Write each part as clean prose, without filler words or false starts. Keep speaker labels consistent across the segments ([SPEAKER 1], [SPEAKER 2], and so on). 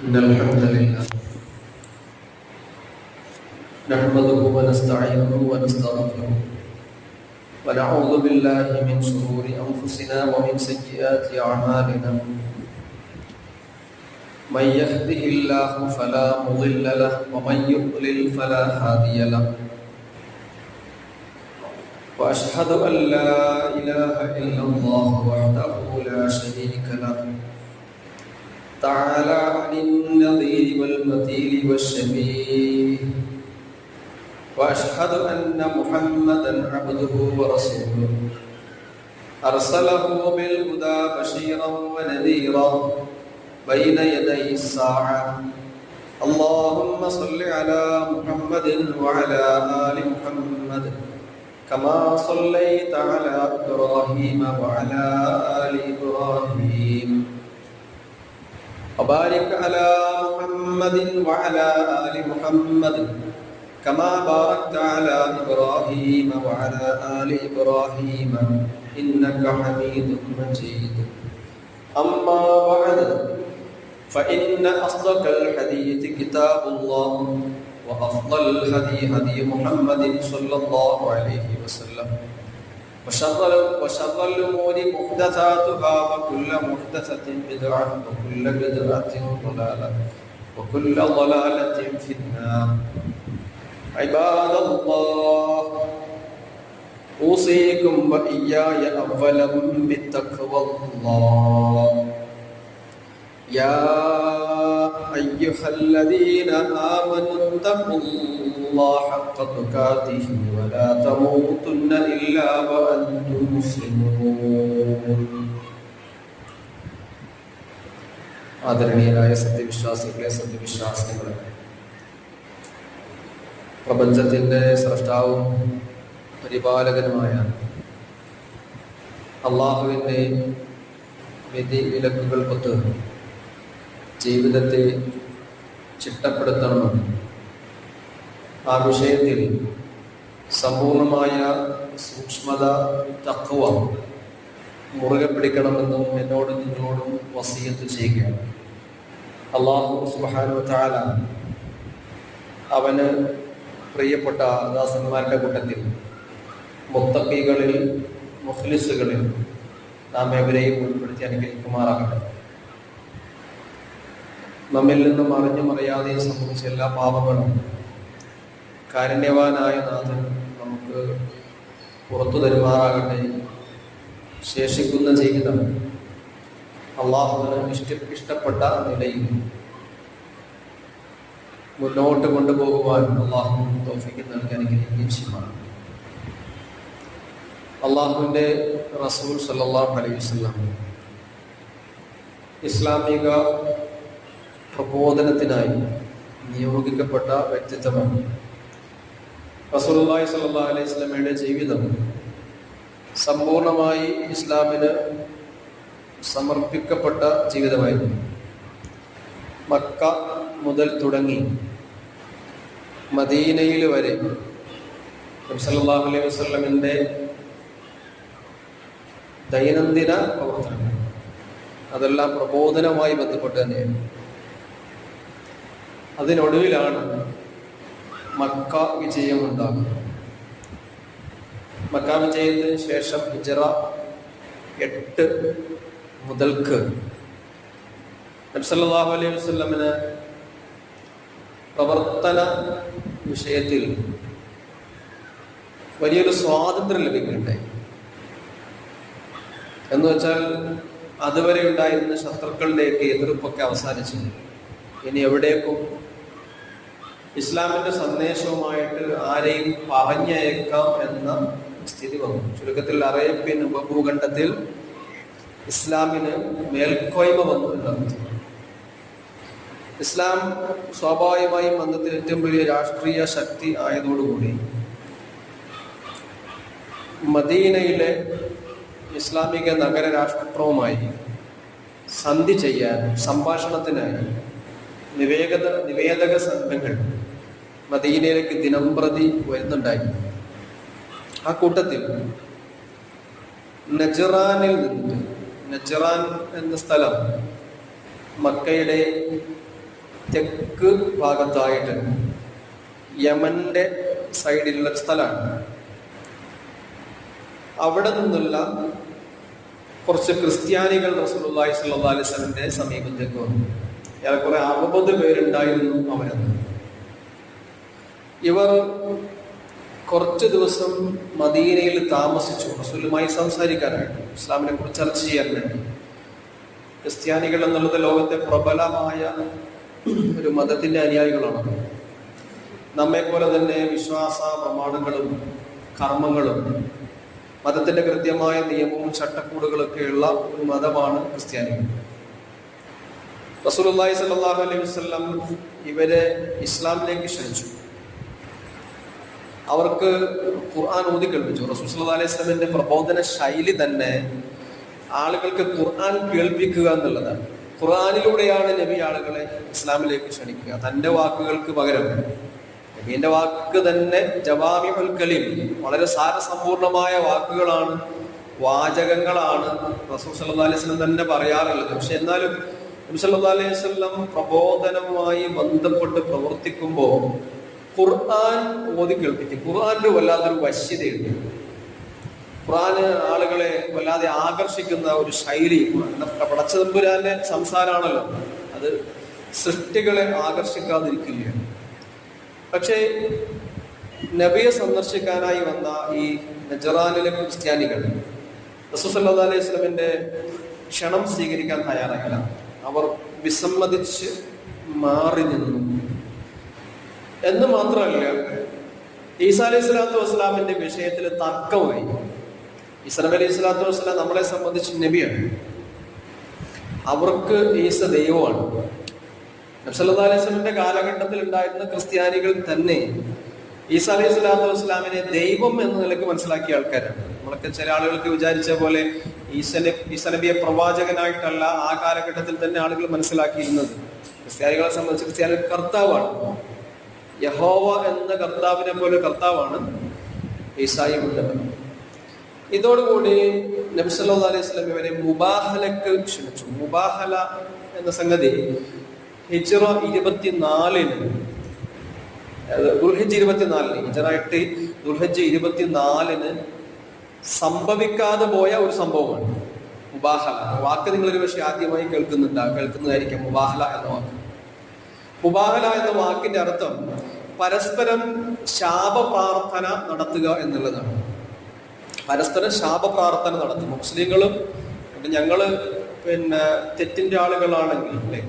[SPEAKER 1] إن الحمد لله نحمده ونستعينه ونستغفره ونعوذ بالله من شرور أنفسنا ومن سيئات أعمالنا من يهده الله فلا مضل له ومن يضلل فلا هادي له وأشهد أن لا إله إلا الله وحده لا شريك له تعالى عن النظير والمثيل والشبيه وأشهد أن محمدا عبده ورسوله أرسله بالهدى بشيرا ونذيرا بين يدي الساعة اللهم صل على محمد وعلى آل محمد كما صليت على إبراهيم وعلى آل إبراهيم وبارك على محمد وعلى آل محمد كما باركت على إبراهيم وعلى آل إبراهيم إنك حميد مجيد أما بعد فإن أصدق الحديث كتاب الله وأفضل الهدي هدي محمد صلى الله عليه وسلم وشر الأمور محدثاتها وكل محدثة بدعة وكل بدعة ضلالة وكل ضلالة في النار عباد الله أوصيكم وإياي أولا بتقوى الله يا أيها الذين آمنوا اتقوا الله حق تقاته ولا تموتن إلا وأنتم مسلمون ആദരണീയരായ സത്യവിശ്വാസികളെ പ്രപഞ്ചത്തിൻ്റെ സ്രഷ്ടാവും പരിപാലകനുമായ അള്ളാഹുവിൻ്റെ വിധി വിലക്കുകൾക്കൊത്ത് ജീവിതത്തെ ചിട്ടപ്പെടുത്തണമെന്ന് ആ വിഷയത്തിൽ സമ്പൂർണമായ സൂക്ഷ്മത തഖ്വ മുറുകെ പിടിക്കണമെന്നും എന്നോടും നിങ്ങളോടും വസിയത്ത് ചെയ്യുകയാണ്. അല്ലാഹു സുബ്ഹാനഹു വ തആല അവന് പ്രിയപ്പെട്ട ദാസന്മാരുടെ കൂട്ടത്തിൽ മുത്തഖീകളിൽ മുഖ്ലിസുകളിൽ നാം എവരെയും ഉൾപ്പെടുത്തി അനുഗ്രഹിക്കുമാറാകട്ടെ. നമ്മിൽ നിന്നും അറിഞ്ഞും അറിയാതെയും സംഭവിച്ച എല്ലാ പാപങ്ങളും കാരുണ്യവാനായ നാഥൻ നമുക്ക് പുറത്തു തരുമാറാകട്ടെ. ശേഷിക്കുന്ന ജീവിതം അള്ളാഹുവിന് ഇഷ്ടപ്പെട്ട നിലയിൽ മുന്നോട്ട് കൊണ്ടുപോകുവാൻ അള്ളാഹു തൗഫീഖ് നൽകി അനുഗ്രഹിക്കുകയും ചെയ്യുമാണ്. അള്ളാഹുവിൻ്റെ റസൂൽ സല്ലല്ലാഹു അലൈഹി വസല്ലം ഇസ്ലാമിക പ്രബോധനത്തിനായി നിയോഗിക്കപ്പെട്ട വ്യക്തിത്വമാണ്. റസൂലുള്ളാഹി സ്വല്ലല്ലാഹു അലൈഹി വസല്ലമയുടെ ജീവിതം സമ്പൂർണമായി ഇസ്ലാമിന് സമർപ്പിക്കപ്പെട്ട ജീവിതമായിരുന്നു. മക്ക മുതൽ തുടങ്ങി മദീനയിൽ വരെ നബി സല്ലല്ലാഹു അലൈഹി വസല്ലമിൻ്റെ ദൈനംദിന പ്രവർത്തനങ്ങൾ അതെല്ലാം പ്രബോധനവുമായി ബന്ധപ്പെട്ട് തന്നെയാണ്. അതിനൊടുവിലാണ് മക്ക വിജയം ഉണ്ടാകുന്നത്. മക്ക വിജയത്തിന് ശേഷം ഹിജ്റ 8 മുതൽക്ക് നബി സല്ലല്ലാഹു അലൈഹി വസല്ലമിന് പ്രവർത്തന വിഷയത്തിൽ വലിയൊരു സ്വാതന്ത്ര്യം ലഭിക്കുകയുണ്ടായി. എന്ന് വെച്ചാൽ അതുവരെ ഉണ്ടായിരുന്ന ശത്രുക്കളുടെയൊക്കെ എതിർപ്പൊക്കെ അവസാനിച്ചു. ഇനി എവിടേക്കും ഇസ്ലാമിന്റെ സന്ദേശവുമായിട്ട് ആരെയും പറഞ്ഞയക്കാം എന്ന സ്ഥിതി വന്നു. ചുരുക്കത്തിൽ അറേബ്യൻ ഉപഭൂഖണ്ഡത്തിൽ ഇസ്ലാമിന് മേൽക്കോയ്മ വന്നു എന്നർത്ഥം. ഇസ്ലാം സ്വാഭാവികമായും അന്നത്തെ ഏറ്റവും വലിയ രാഷ്ട്രീയ ശക്തി ആയതോടുകൂടി മദീനയിലെ ഇസ്ലാമിക നഗര രാഷ്ട്രവുമായി സന്ധി ചെയ്യാൻ സംഭാഷണത്തിനായി നിവേദക സംഘങ്ങൾ മദീനയിലേക്ക് ദിനംപ്രതി വരുന്നുണ്ടായി. ആ കൂട്ടത്തിൽ നജ്റാനിൽ നിന്ന്, നജ്റാൻ എന്ന സ്ഥലം മക്കയുടെ തെക്ക് ഭാഗത്തായിട്ട് യമന്റെ സൈഡിലുള്ള സ്ഥലമാണ്. അവിടെ നിന്നുള്ള കുറച്ച് ക്രിസ്ത്യാനികൾ റസൂലുള്ളാഹി സ്വല്ലല്ലാഹു അലൈഹി വസല്ലമയുടെ സമീപത്തേക്ക് വന്നു. ഏറെക്കുറെ 60 പേരുണ്ടായിരുന്നു അവരെന്ന്. ഇവർ കുറച്ച് ദിവസം മദീനയിൽ താമസിച്ചു, റസൂലുമായി സംസാരിക്കാനായിട്ട്, ഇസ്ലാമിനെ കുറിച്ച് ചർച്ച ചെയ്യാൻ വേണ്ടി. ക്രിസ്ത്യാനികൾ എന്നുള്ളത് ലോകത്തെ പ്രബലമായ ഒരു മതത്തിന്റെ അനുയായികളാണ്. നമ്മെ പോലെ തന്നെ വിശ്വാസ പ്രമാണങ്ങളും കർമ്മങ്ങളും മതത്തിന്റെ കൃത്യമായ നിയമവും ചട്ടക്കൂടുകളൊക്കെയുള്ള ഒരു മതമാണ് ക്രിസ്ത്യാനികൾ. റസൂലുള്ളാഹി സ്വല്ലല്ലാഹു അലൈഹി വസല്ലം ഇവരെ ഇസ്ലാമിലേക്ക് ക്ഷണിച്ചു. അവർക്ക് ഖുർആൻ ഓതി കേൾപ്പിച്ചു. റസൂൽ സ്വല്ലല്ലാഹു അലൈഹി വസല്ലമിന്റെ പ്രബോധന ശൈലി തന്നെ ആളുകൾക്ക് ഖുർആൻ കേൾപ്പിക്കുക എന്നുള്ളതാണ്. ഖുർആനിലൂടെയാണ് നബി ആളുകളെ ഇസ്ലാമിലേക്ക് ക്ഷണിക്കുക. തന്റെ വാക്കുകൾക്ക് പകരം നബീന്റെ വാക്ക് തന്നെ ജവാമിഉൽ കലിം, വളരെ സാരസമ്പൂർണമായ വാക്കുകളാണ്, വാചകങ്ങളാണ് റസൂൽ സല്ലല്ലാഹു അലൈഹി വസല്ലം തന്നെ പറയാറുള്ളത്. പക്ഷെ എന്നാലും നബി സല്ലല്ലാഹു അലൈഹി വസല്ലം പ്രബോധനവുമായി ബന്ധപ്പെട്ട് പ്രവർത്തിക്കുമ്പോൾ ഖുർആൻ ഓതി കേൾപ്പിക്കും. ഖുർആനിന് വല്ലാത്തൊരു വശ്യതയുണ്ട്. ഖുർആന് ആളുകളെ വല്ലാതെ ആകർഷിക്കുന്ന ഒരു ശൈലി. പടച്ചതമ്പുരാന്റെ സംസാരമാണല്ലോ, അത് സൃഷ്ടികളെ ആകർഷിക്കാതിരിക്കുകയാണ്. പക്ഷേ നബിയെ സന്ദർശിക്കാനായി വന്ന ഈ നജറാനിലെ ക്രിസ്ത്യാനികൾ റസൂൽ സല്ലല്ലാഹു അലൈഹി വസല്ലമിന്റെ ക്ഷണം സ്വീകരിക്കാൻ തയ്യാറായില്ല. അവർ വിസമ്മതിച്ച് മാറി നിന്നു. എന്ന് മാത്രമല്ല, ഈസാ അലൈഹി സ്വലാത്തു വസ്സലാമിന്റെ വിഷയത്തിൽ തർക്കമായി. ഈസാ നബി അലൈഹി സ്വലാത്തു വസ്സലാം നമ്മളെ സംബന്ധിച്ച് നബിയാണ്, അവർക്ക് ഈസ ദൈവമാണ്. നബി സല്ലല്ലാഹു അലൈഹി വസല്ലമിന്റെ കാലഘട്ടത്തിൽ ഉണ്ടായിരുന്ന ക്രിസ്ത്യാനികൾ തന്നെ ഈസാ അലൈഹി സ്വലാത്തു വസ്സലാമിനെ ദൈവം എന്ന നിലയ്ക്ക് മനസ്സിലാക്കിയ ആൾക്കാരാണ്. നമ്മളൊക്കെ ചില ആളുകൾക്ക് വിചാരിച്ച പോലെ ഈസ നബിയെ പ്രവാചകനായിട്ടല്ല ആ കാലഘട്ടത്തിൽ തന്നെ ആളുകൾ മനസ്സിലാക്കിയിരുന്നത്. ക്രിസ്ത്യാനികളെ സംബന്ധിച്ച് ക്രിസ്ത്യാനി കർത്താവാണ്, യഹോവ എന്ന കർത്താവിനെ പോലെ കർത്താവാണ് ഈസായും ഉള്ളത്. ഇതോടുകൂടി നബി സല്ലല്ലാഹു അലൈഹി വസല്ലം ഇവരെ മുബാഹലക്ക് ക്ഷണിച്ചു. മുബാഹല എന്ന സംഗതി ഹിജ്റ 24-ന്, ദുൽഹിജ്ജ് 24-ന്, ഹിജ്റായിട്ട് ദുൽഹിജ്ജ് 24-ന് സംഭവിക്കാതെ പോയ ഒരു സംഭവമാണ് മുബാഹല. വാക്ക് നിങ്ങളൊരു പക്ഷേ ആദ്യമായി കേൾക്കുന്നതായിരിക്കും, മുബാഹല എന്ന വാക്ക്. മുബാഹല എന്ന വാക്കിന്റെ അർത്ഥം പരസ്പരം ശാപപ്രാർത്ഥന നടത്തുക എന്നുള്ളതാണ്. പരസ്പരം ശാപപ്രാർത്ഥന നടത്തും. മുസ്ലിങ്ങളും ഞങ്ങള് തെറ്റിന്റെ ആളുകളാണെങ്കിൽ, അല്ലെ,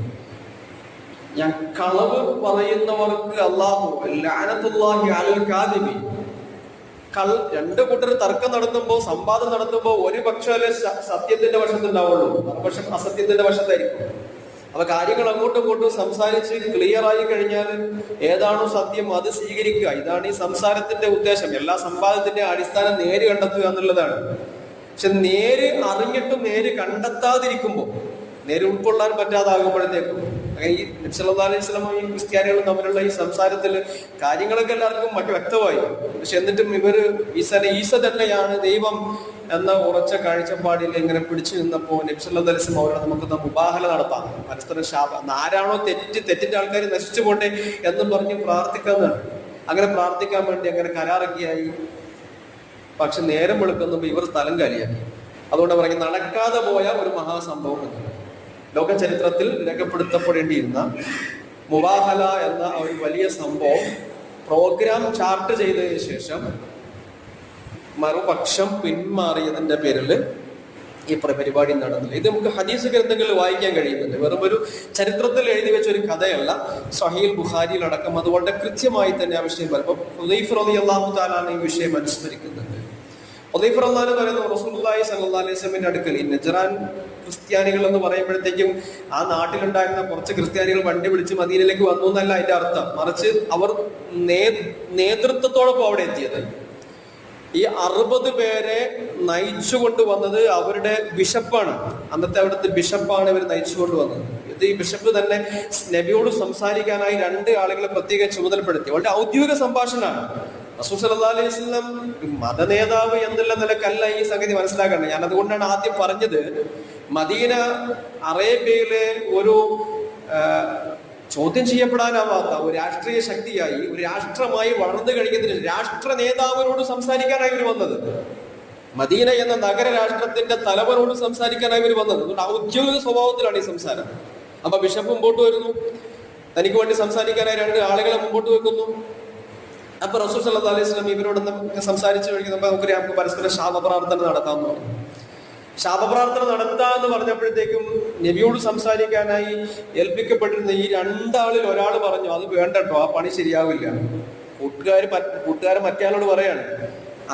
[SPEAKER 1] ഞാൻ കളവ് പറയുന്നവർക്ക് അല്ലാഹു ലഅനത്തുല്ലാഹി അലൽ കാദിബി, രണ്ടു കൂട്ടർ തർക്കം നടത്തുമ്പോ, സംവാദം നടത്തുമ്പോ ഒരു പക്ഷേ സത്യത്തിന്റെ വശത്തുണ്ടാവുള്ളൂ, മറുപക്ഷം അസത്യത്തിന്റെ വശത്തായിരിക്കും. അപ്പൊ കാര്യങ്ങൾ അങ്ങോട്ടും ഇങ്ങോട്ടും സംസാരിച്ച് ക്ലിയർ ആയി കഴിഞ്ഞാൽ ഏതാണോ സത്യം അത് സ്വീകരിക്കുക. ഇതാണ് ഈ സംസാരത്തിന്റെ ഉദ്ദേശം. എല്ലാ സംവാദത്തിന്റെ അടിസ്ഥാനം നേര് കണ്ടെത്തുക എന്നുള്ളതാണ്. പക്ഷെ നേര് അറിഞ്ഞിട്ടും നേര് കണ്ടെത്താതിരിക്കുമ്പോൾ, നേര് ഉൾക്കൊള്ളാൻ പറ്റാതാകുമ്പോഴത്തേക്കും, ഈ നബി സല്ലല്ലാഹു അലൈഹി വസല്ലം ഈ ക്രിസ്ത്യാനികളും തമ്മിലുള്ള ഈ സംസാരത്തിൽ കാര്യങ്ങളൊക്കെ എല്ലാവർക്കും മറ്റു വ്യക്തമായി. പക്ഷെ എന്നിട്ടും ഇവര് ഈസ തന്നെയാണ് ദൈവം എന്ന ഉറച്ച കാഴ്ചപ്പാടിൽ ഇങ്ങനെ പിടിച്ചു നിന്നപ്പോൾ നബി സല്ലല്ലാഹു അലൈഹി വസല്ലം അവരോട് നമുക്കൊന്ന് മുബാഹല നടത്താം, പരസ്പരം ആരാണോ തെറ്റിന്റെ ആൾക്കാർ നശിച്ചു പോട്ടെ എന്നും പറഞ്ഞ് പ്രാർത്ഥിക്കാന്നാണ്. അങ്ങനെ പ്രാർത്ഥിക്കാൻ വേണ്ടി അങ്ങനെ കരാറൊക്കെയായി. പക്ഷെ നേരം വെളുക്കുമ്പോൾ ഇവർ സ്ഥലം കാലിയാക്കി. അതുകൊണ്ട് പറഞ്ഞ് നടക്കാതെ പോയ ഒരു മഹാസംഭവം എന്നുള്ളത് ലോക ചരിത്രത്തിൽ രേഖപ്പെടുത്തപ്പെടേണ്ടിയിരുന്ന മുബാഹല എന്ന ഒരു വലിയ സംഭവം പ്രോഗ്രാം ചാർട്ട് ചെയ്തതിനു ശേഷം മറുപക്ഷം പിന്മാറിയതിന്റെ പേരിൽ ഈ പരിപാടി നടന്നില്ല. ഇത് നമുക്ക് ഹദീസ് ഗ്രന്ഥങ്ങളിൽ വായിക്കാൻ കഴിയുന്നുണ്ട്. വെറും ഒരു ചരിത്രത്തിൽ എഴുതി വെച്ച ഒരു കഥയല്ല. സ്വഹീഹ് ബുഖാരിയിൽ അടക്കം അതുകൊണ്ട് കൃത്യമായി തന്നെ ആ വിഷയം വരും. ഹുദൈഫ റളിയല്ലാഹു തആല ഈ വിഷയം അനുസ്മരിക്കുന്നുണ്ട്. ഹുദൈഫ റളിയല്ലാഹു അൻഹു പറയുന്നു, റസൂലുള്ളാഹി സ്വല്ലല്ലാഹു അലൈഹി വസല്ലമിന്റെ അടുക്കൽ ഈ നജ്റാൻ ക്രിസ്ത്യാനികൾ എന്ന് പറയുമ്പോഴത്തേക്കും ആ നാട്ടിലുണ്ടായിരുന്ന കുറച്ച് ക്രിസ്ത്യാനികൾ വണ്ടി വിളിച്ച് മദീനയിലേക്ക് വന്നു എന്നല്ല അതിന്റെ അർത്ഥം. മറിച്ച് അവർ നേതൃത്വത്തോടൊപ്പം അവിടെ എത്തിയത്. ഈ 60 പേരെ നയിച്ചു കൊണ്ടുവന്നത് അവരുടെ ബിഷപ്പാണ്. അന്നത്തെ അവിടുത്തെ ബിഷപ്പാണ് ഇവർ നയിച്ചു കൊണ്ടുവന്നത്. ഇത് ഈ ബിഷപ്പ് തന്നെ നബിയോട് സംസാരിക്കാനായി 2 ആളുകളെ പ്രത്യേകം ചുമതലപ്പെടുത്തി. അവരുടെ ഔദ്യോഗിക സംഭാഷണമാണ്. റസൂൽ സല്ലല്ലാഹു അലൈഹി വസല്ലം മതനേതാവ് എന്നുള്ള നിലക്കല്ല ഈ സംഗതി മനസ്സിലാക്കേണ്ടത്. ഞാൻ അതുകൊണ്ടാണ് ആദ്യം പറഞ്ഞത്, മദീന അറേബ്യയിലെ ഒരു ചോദ്യം ചെയ്യപ്പെടാനാവാത്ത ഒരു രാഷ്ട്രീയ ശക്തിയായി, ഒരു രാഷ്ട്രമായി വളർന്നു കഴിഞ്ഞതിന് രാഷ്ട്ര നേതാവിനോട് സംസാരിക്കാനായി ഇവർ വന്നത്. മദീന എന്ന നഗര രാഷ്ട്രത്തിന്റെ തലവനോട് സംസാരിക്കാനായി ഇവർ വന്നത്. അതുകൊണ്ട് ഔദ്യോഗിക സ്വഭാവത്തിലാണ് ഈ സംസാരം. അപ്പൊ ബിഷപ്പ് മുമ്പോട്ട് വരുന്നു, തനിക്ക് വേണ്ടി സംസാരിക്കാനായി 2 ആളുകളെ മുമ്പോട്ട് വെക്കുന്നു. അപ്പൊ റസൂൽ സല്ലല്ലാഹു അലൈഹി വസല്ലം ഇവരോടൊന്ന് സംസാരിച്ചു കഴിഞ്ഞാൽ നമുക്ക് പരസ്പരം ശാപപ്രാർത്ഥന നടത്താമെന്ന് പറഞ്ഞു. ശാപപ്രാർത്ഥന നടത്താന്ന് പറഞ്ഞപ്പോഴത്തേക്കും നബിയോട് സംസാരിക്കാനായി ഏൽപ്പിക്കപ്പെട്ടിരുന്ന ഈ 2 ആളിൽ ഒരാൾ പറഞ്ഞു, അത് വേണ്ട കേട്ടോ, ആ പണി ശരിയാവില്ല. കൂട്ടുകാരൻ മറ്റേയാളോട് പറയാണ്,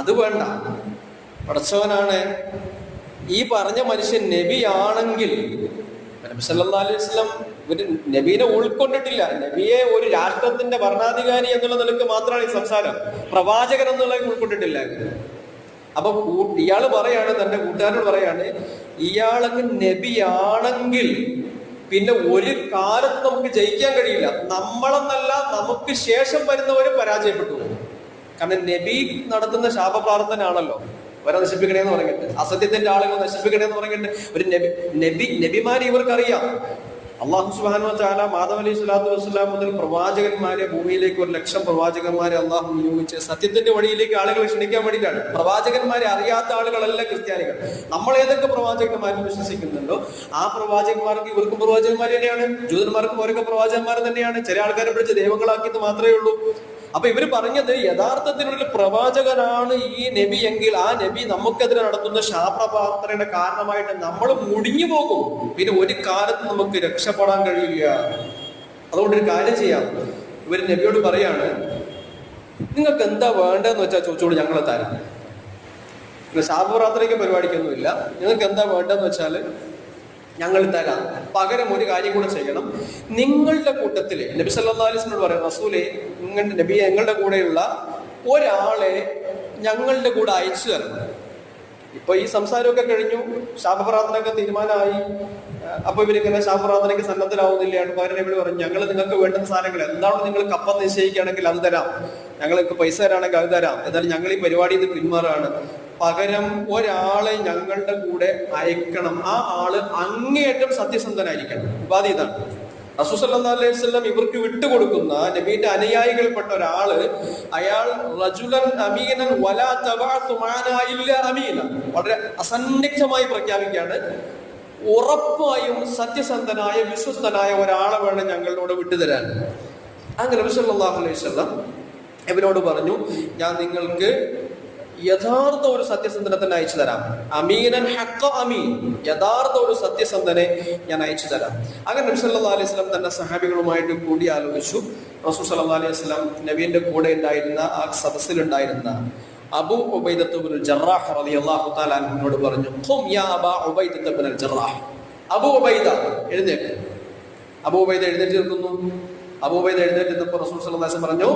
[SPEAKER 1] അത് വേണ്ട, പടച്ചവനാണ് ഈ പറഞ്ഞ മനുഷ്യൻ നബിയാണെങ്കിൽ, നബി സല്ലല്ലാഹു അലൈഹി വസല്ലം ഒരു നബീനെ ഉൾക്കൊണ്ടിട്ടില്ല. നബിയെ ഒരു രാഷ്ട്രത്തിന്റെ ഭരണാധികാരി എന്നുള്ള നിലക്ക് മാത്രമാണ് ഈ സംസാരം, പ്രവാചകൻ എന്നുള്ള ഉൾക്കൊണ്ടിട്ടില്ല. അപ്പൊ ഇയാള് പറയാണ്, തന്റെ കൂട്ടുകാരോട് പറയാണ്, ഇയാളങ്ങ് നബിയാണെങ്കിൽ പിന്നെ ഒരു കാലത്ത് നമുക്ക് ജയിക്കാൻ കഴിയില്ല, നമ്മളെന്നല്ല നമുക്ക് ശേഷം വരുന്നവരും പരാജയപ്പെട്ടു പോകും. കാരണം നബി നടത്തുന്ന ശാപപ്രാർത്ഥന ആണല്ലോ, അവരെ നശിപ്പിക്കണേന്ന് പറഞ്ഞിട്ട്, അസത്യത്തിന്റെ ആളുകൾ നശിപ്പിക്കണേന്ന് പറഞ്ഞിട്ട് ഒരു നബിമാരെ ഇവർക്കറിയാം. അള്ളാഹു സുബ്ഹാനഹു വ തആല ആദം അലൈഹി സ്വലാത്തു വസ്സലാം മുതൽ പ്രവാചകന്മാരെ ഭൂമിയിലേക്ക് 1,00,000 പ്രവാചകന്മാരെ അള്ളാഹു നിയോഗിച്ച് സത്യത്തിന്റെ വഴിയിലേക്ക് ആളുകളെ ക്ഷണിക്കാൻ വേണ്ടിയിട്ടാണ്. പ്രവാചകന്മാരെ അറിയാത്ത ആളുകളല്ല ക്രിസ്ത്യാനികൾ. നമ്മൾ ഏതൊക്കെ പ്രവാചകന്മാരെ വിശ്വസിക്കുന്നുണ്ടോ ആ പ്രവാചകന്മാർക്ക് ഇവർക്കും പ്രവാചകന്മാർ തന്നെയാണ്, ജൂതന്മാർക്കും അവരൊക്കെ പ്രവാചകന്മാർ തന്നെയാണ്. ചില ആൾക്കാരെ പിടിച്ച് ദൈവങ്ങളാക്കിയത് മാത്രമേ ഉള്ളൂ. അപ്പൊ ഇവര് പറഞ്ഞത് യഥാർത്ഥത്തിലുള്ള പ്രവാചകനാണ് ഈ നബി എങ്കിൽ ആ നബി നമുക്കെതിരെ നടത്തുന്ന ശാപപ്രാർത്ഥനയുടെ കാരണമായിട്ട് നമ്മൾ മുടിഞ്ഞു പോകും, പിന്നെ ഒരു കാലത്ത് നമുക്ക് രക്ഷപ്പെടാൻ കഴിയില്ല. അതുകൊണ്ടൊരു കാര്യം ചെയ്യാം, ഇവര് നബിയോട് പറയാണ്, നിങ്ങൾക്ക് എന്താ വേണ്ടതെന്ന് വെച്ചാൽ ചോദിച്ചോളൂ, ഞങ്ങളെ തരാം. ശാപപ്രാർത്ഥനയ്ക്ക് പരിപാടിക്കൊന്നുമില്ല, നിങ്ങൾക്ക് എന്താ വേണ്ടതെന്ന് വെച്ചാൽ ഞങ്ങൾ തരാം. പകരം ഒരു കാര്യം കൂടെ ചെയ്യണം, നിങ്ങളുടെ കൂട്ടത്തില് നബി സല്ലല്ലാഹു അലൈഹി വസല്ലം പറയാം, റസൂലേ നബി ഞങ്ങളുടെ കൂടെയുള്ള ഒരാളെ ഞങ്ങളുടെ കൂടെ അയച്ചു തരണം. ഇപ്പൊ ഈ സംസാരമൊക്കെ കഴിഞ്ഞു, ശാപപ്രാർത്ഥനയൊക്കെ തീരുമാനമായി. അപ്പൊ ഇവരിങ്ങനെ ശാപപ്രാർത്ഥനയ്ക്ക് സന്നദ്ധരാവുന്നില്ലാണ്. പകരം ഇവര് പറഞ്ഞു, ഞങ്ങൾ നിങ്ങൾക്ക് വേണ്ടുന്ന സാധനങ്ങൾ എന്താണ് നിങ്ങൾ കപ്പം നിശ്ചയിക്കുകയാണെങ്കിൽ അത് തരാം, ഞങ്ങൾക്ക് പൈസ തരാണെങ്കിൽ അത് തരാം, എന്നാലും ഞങ്ങൾ ഈ പരിപാടിയിൽ നിന്ന് പിന്മാറാണ്. പകരം ഒരാളെ ഞങ്ങളുടെ കൂടെ അയക്കണം, ആ ആള് അങ്ങേയറ്റം സത്യസന്ധനായിരിക്കണം. ഉപാധി ഇതാണ്. റസൂൽ സല്ലല്ലാഹു അലൈഹി വസല്ലം ഇവർക്ക് വിട്ടുകൊടുക്കുന്ന നബിയുടെ അനുയായികൾപ്പെട്ട ഒരാള്, അയാൾ റജുലൻ അമീനൻ വലാ തബഅതു മഅനാ ഇല്ലാ അമീന, വളരെ അസന്നിഗ്ധമായി പ്രഖ്യാപിക്കുകയാണ്, ഉറപ്പായും സത്യസന്ധനായ വിശ്വസ്തനായ ഒരാളെ വേണം ഞങ്ങളോട് വിട്ടുതരാൻ. അങ്ങനെ നബി സല്ലല്ലാഹു അലൈഹി വസല്ലം ഇവരോട് പറഞ്ഞു, ഞാൻ നിങ്ങൾക്ക് യഥാർത്ഥ ഒരു സത്യസന്ധനെ തന്നെ അയച്ചു തരാം. അമീനൻ ഹഖ അമീൻ, യഥാർത്ഥ ഒരു സത്യസന്ധനെ ഞാൻ അയച്ചു തരാം. അങ്ങനെ നബി സല്ലല്ലാഹു അലൈഹി വസല്ലം തന്റെ സഹാബികളുമായിട്ട് കൂടി ആലോചിച്ചു. റസൂൽ സല്ലല്ലാഹു അലൈഹി വസല്ലം നബിയുടെ കൂടെ ഉണ്ടായിരുന്ന ആ സദസ്സിലുണ്ടായിരുന്ന അബൂ ഉബൈദത്ത് ഇബ്നുൽ ജറാഹ് റളിയല്ലാഹു തആല അൻഹുവിനോട് പറഞ്ഞു, ഖും യാ അബാ ഉബൈദത്ത് ഇബ്നുൽ ജറാഹ്, അബൂ ഉബൈദ എഴുന്നേറ്റ്. അബൂ ഉബൈദ എഴുന്നേറ്റ് നിൽക്കുന്നു. അബൂ ഉബൈദ എഴുന്നേറ്റ് നിന്നപ്പോൾ റസൂൽ സല്ലല്ലാഹു അലൈഹി വസല്ലം പറഞ്ഞു,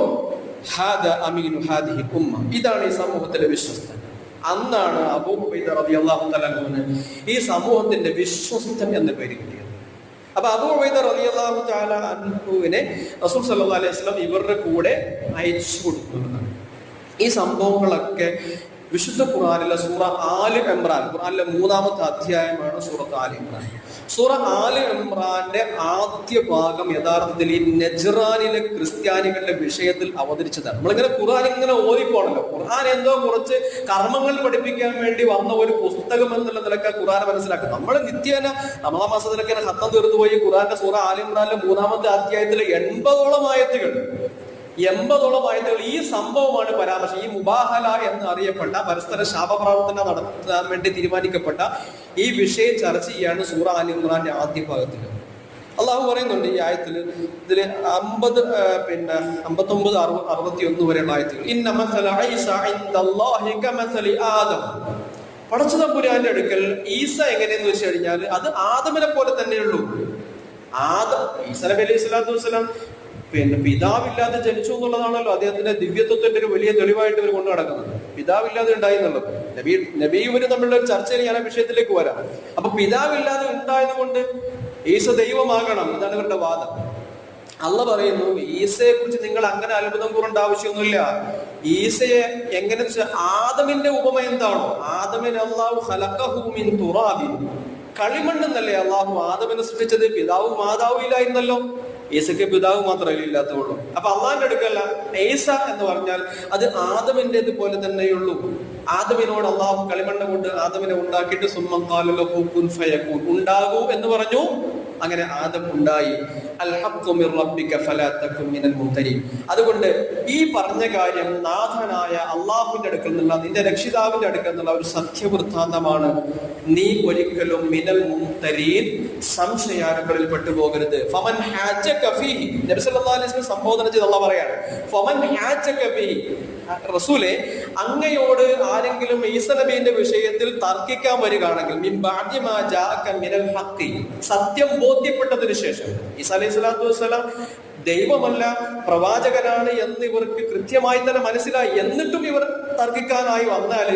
[SPEAKER 1] ഹാദാ അമീനു ഹാദിഹിൽ ഉമ്മ, ഇതാണ് ഈ സമൂഹത്തിലെ വിശ്വസ്തൻ. അന്നാണ് അബൂ ഉബൈദ റളിയല്ലാഹു തആല അൻഹുവിന് ഈ സമൂഹത്തിന്റെ വിശ്വസ്തൻ എന്ന പേര് കിട്ടിയത്. അപ്പൊ അബൂ ഉബൈദ റളിയല്ലാഹു തആല അൻഹുവിനെ റസൂൽ സല്ലല്ലാഹു അലൈഹി വസല്ലം ഇവരുടെ കൂടെ അയച്ചു കൊടുക്കുന്നതാണ്. ഈ സംഭവങ്ങളൊക്കെ വിശുദ്ധ ഖുർആനിലെ സൂറ ആൽ ഇംറാൻ, ഖുർആനിലെ 3-ാമത്തെ അധ്യായമാണ് സൂറത്ത് ആൽ ഇംറാൻ. സൂറ ആൽ ഇംറാന്റെ ആദ്യ ഭാഗം യഥാർത്ഥത്തിൽ ഈ നജ്റാനിലെ ക്രിസ്ത്യാനികളുടെ വിഷയത്തിൽ അവതരിച്ചതാണ്. നമ്മളിങ്ങനെ ഖുർആൻ ഇങ്ങനെ ഓതിപ്പോണല്ലോ, ഖുർആൻ എന്തോ കുറച്ച് കർമ്മങ്ങൾ പഠിപ്പിക്കാൻ വേണ്ടി വന്ന ഒരു പുസ്തകം എന്നുള്ള നിലക്ക് ഖുർആൻ മനസ്സിലാക്കും. നമ്മൾ നിത്യേന റമളാൻ മാസത്തിലൊക്കെ ഹത്തം തീർന്നു പോയി ഖുർആന്റെ സൂറ ആൽ ഇംറാനിലെ 3-ാമത്തെ അധ്യായത്തിലെ 80ഓളം ആയത്തുകൾ ഈ സംഭവമാണ് പരാമർശം. ഈ മുബാഹല എന്ന് അറിയപ്പെട്ട പരസ്പര ശാപപ്രാർത്ഥന നടത്താൻ വേണ്ടി തീരുമാനിക്കപ്പെട്ട ഈ വിഷയം ചർച്ച ചെയ്യാണ് സൂറ ആൽ ഇംറാന്റെ ആദ്യ ഭാഗത്തിൽ. അള്ളാഹു പറയുന്നുണ്ട് ഈ ആയത്തിൽ, ഇതില് 50, 59, 61 വരെയുള്ള ആയത്തുകൾ. ഇന്ന മസല ഈസ ഇൻദല്ലാഹി കമസലി ആദം, പടച്ചതമ്പുരാന്റെ അടുക്കൽ ഈസ എങ്ങനെയെന്ന് വെച്ച് കഴിഞ്ഞാൽ അത് ആദമിനെ പോലെ തന്നെയുള്ളൂ. ഈസ നബി അലൈഹി സ്വലാത്തു വസ്സലാം പിതാവില്ലാതെ ജനിച്ചു എന്നുള്ളതാണല്ലോ അദ്ദേഹത്തിന്റെ ദിവ്യത്വത്തിന്റെ ഒരു വലിയ തെളിവായിട്ട് ഇവർ കൊണ്ടു നടക്കുന്നത്. പിതാവില്ലാതെ ഉണ്ടായി എന്നുള്ളത് നബി ഇവര് തമ്മിലുള്ള ഒരു ചർച്ചയിൽ ഞാൻ ആ വിഷയത്തിലേക്ക് വരാം. അപ്പൊ പിതാവില്ലാതെ ഉണ്ടായത് കൊണ്ട് ഈസ ദൈവമാകണം, ഇതാണ് ഇവരുടെ വാദം. അള്ളാഹ് പറയുന്നു, ഈസയെ കുറിച്ച് നിങ്ങൾ അങ്ങനെ അത്ഭുതം കൂറേണ്ട ആവശ്യമൊന്നുമില്ല. ഈസയെ എങ്ങനെ ആദമിന്റെ ഉപമ എന്താണോ, ആദമിനെ അല്ലാഹു ഖലഖഹു മിൻ തുറാബിൻ, കളിമണ്ണെന്നല്ലേ അള്ളാഹു ആദമിനെ സൃഷ്ടിച്ചത്, പിതാവും മാതാവും ഇല്ലായിരുന്നല്ലോ. ഈസയ്ക്ക് പിതാവ് മാത്രമേ ഇല്ലാത്തുള്ളൂ. അപ്പൊ അള്ളാഹിന്റെ അടുക്കല്ല. ഈസ എന്ന് പറഞ്ഞാൽ അത് ആദമിൻ്റെത് പോലെ തന്നെയുള്ളൂ. ആദമിനോട് അള്ളാഹു കളിമണ്ണ് കൊണ്ട് ആദമിനെ ഉണ്ടാക്കിയിട്ട് സുമ്മ ഖാല ലഹു കുൻ ഫയകൂൻ, ഉണ്ടാകൂ എന്ന് പറഞ്ഞു. അങ്ങനെ ആദം ഉണ്ടായി. അൽഹഖ്ഖു മിർ റബ്ബിക ഫലാ തകുൻ മിനൽ മുംതരീൻ. അതുകൊണ്ട് ഈ പറഞ്ഞ കാര്യം നാഥനായ അള്ളാഹുവിന്റെ അടുക്കൽ നിന്നുള്ള, നിന്റെ രക്ഷിതാവിന്റെ അടുക്കൽ നിന്നുള്ള ഒരു സത്യവൃത്താന്തമാണ്. നീ ഒരിക്കലും മിനൽ മുംതരീൻ, സംശയാലുകളിൽ പെട്ടുപോകരുത്. ഫമൻ ഹാജക ഫീഹി, നബി സല്ലല്ലാഹു അലൈഹി വസല്ലം സംബോധന ചെയ്ത് അല്ലാഹു പറയാണ്, ഫമൻ ഹാജക ഫീഹി, റസൂലെ അങ്ങയോട് ആരെങ്കിലും ഈസ നബിയുടെ വിഷയത്തിൽ തർക്കിക്കാൻ വരികയാണെങ്കിൽ, മിൻ ബഅദി മാ ജാഅക മിനൽ ഹഖ്, സത്യം ബോധ്യപ്പെട്ടതിനു ശേഷം, ഈസ അലൈഹി സ്വലാത്തു വസ്സലാം ദൈവമല്ല പ്രവാചകനാണ് എന്ന് ഇവർക്ക് കൃത്യമായി തന്നെ മനസ്സിലായി, എന്നിട്ടും ഇവർ തർക്കിക്കാനായി വന്നാൽ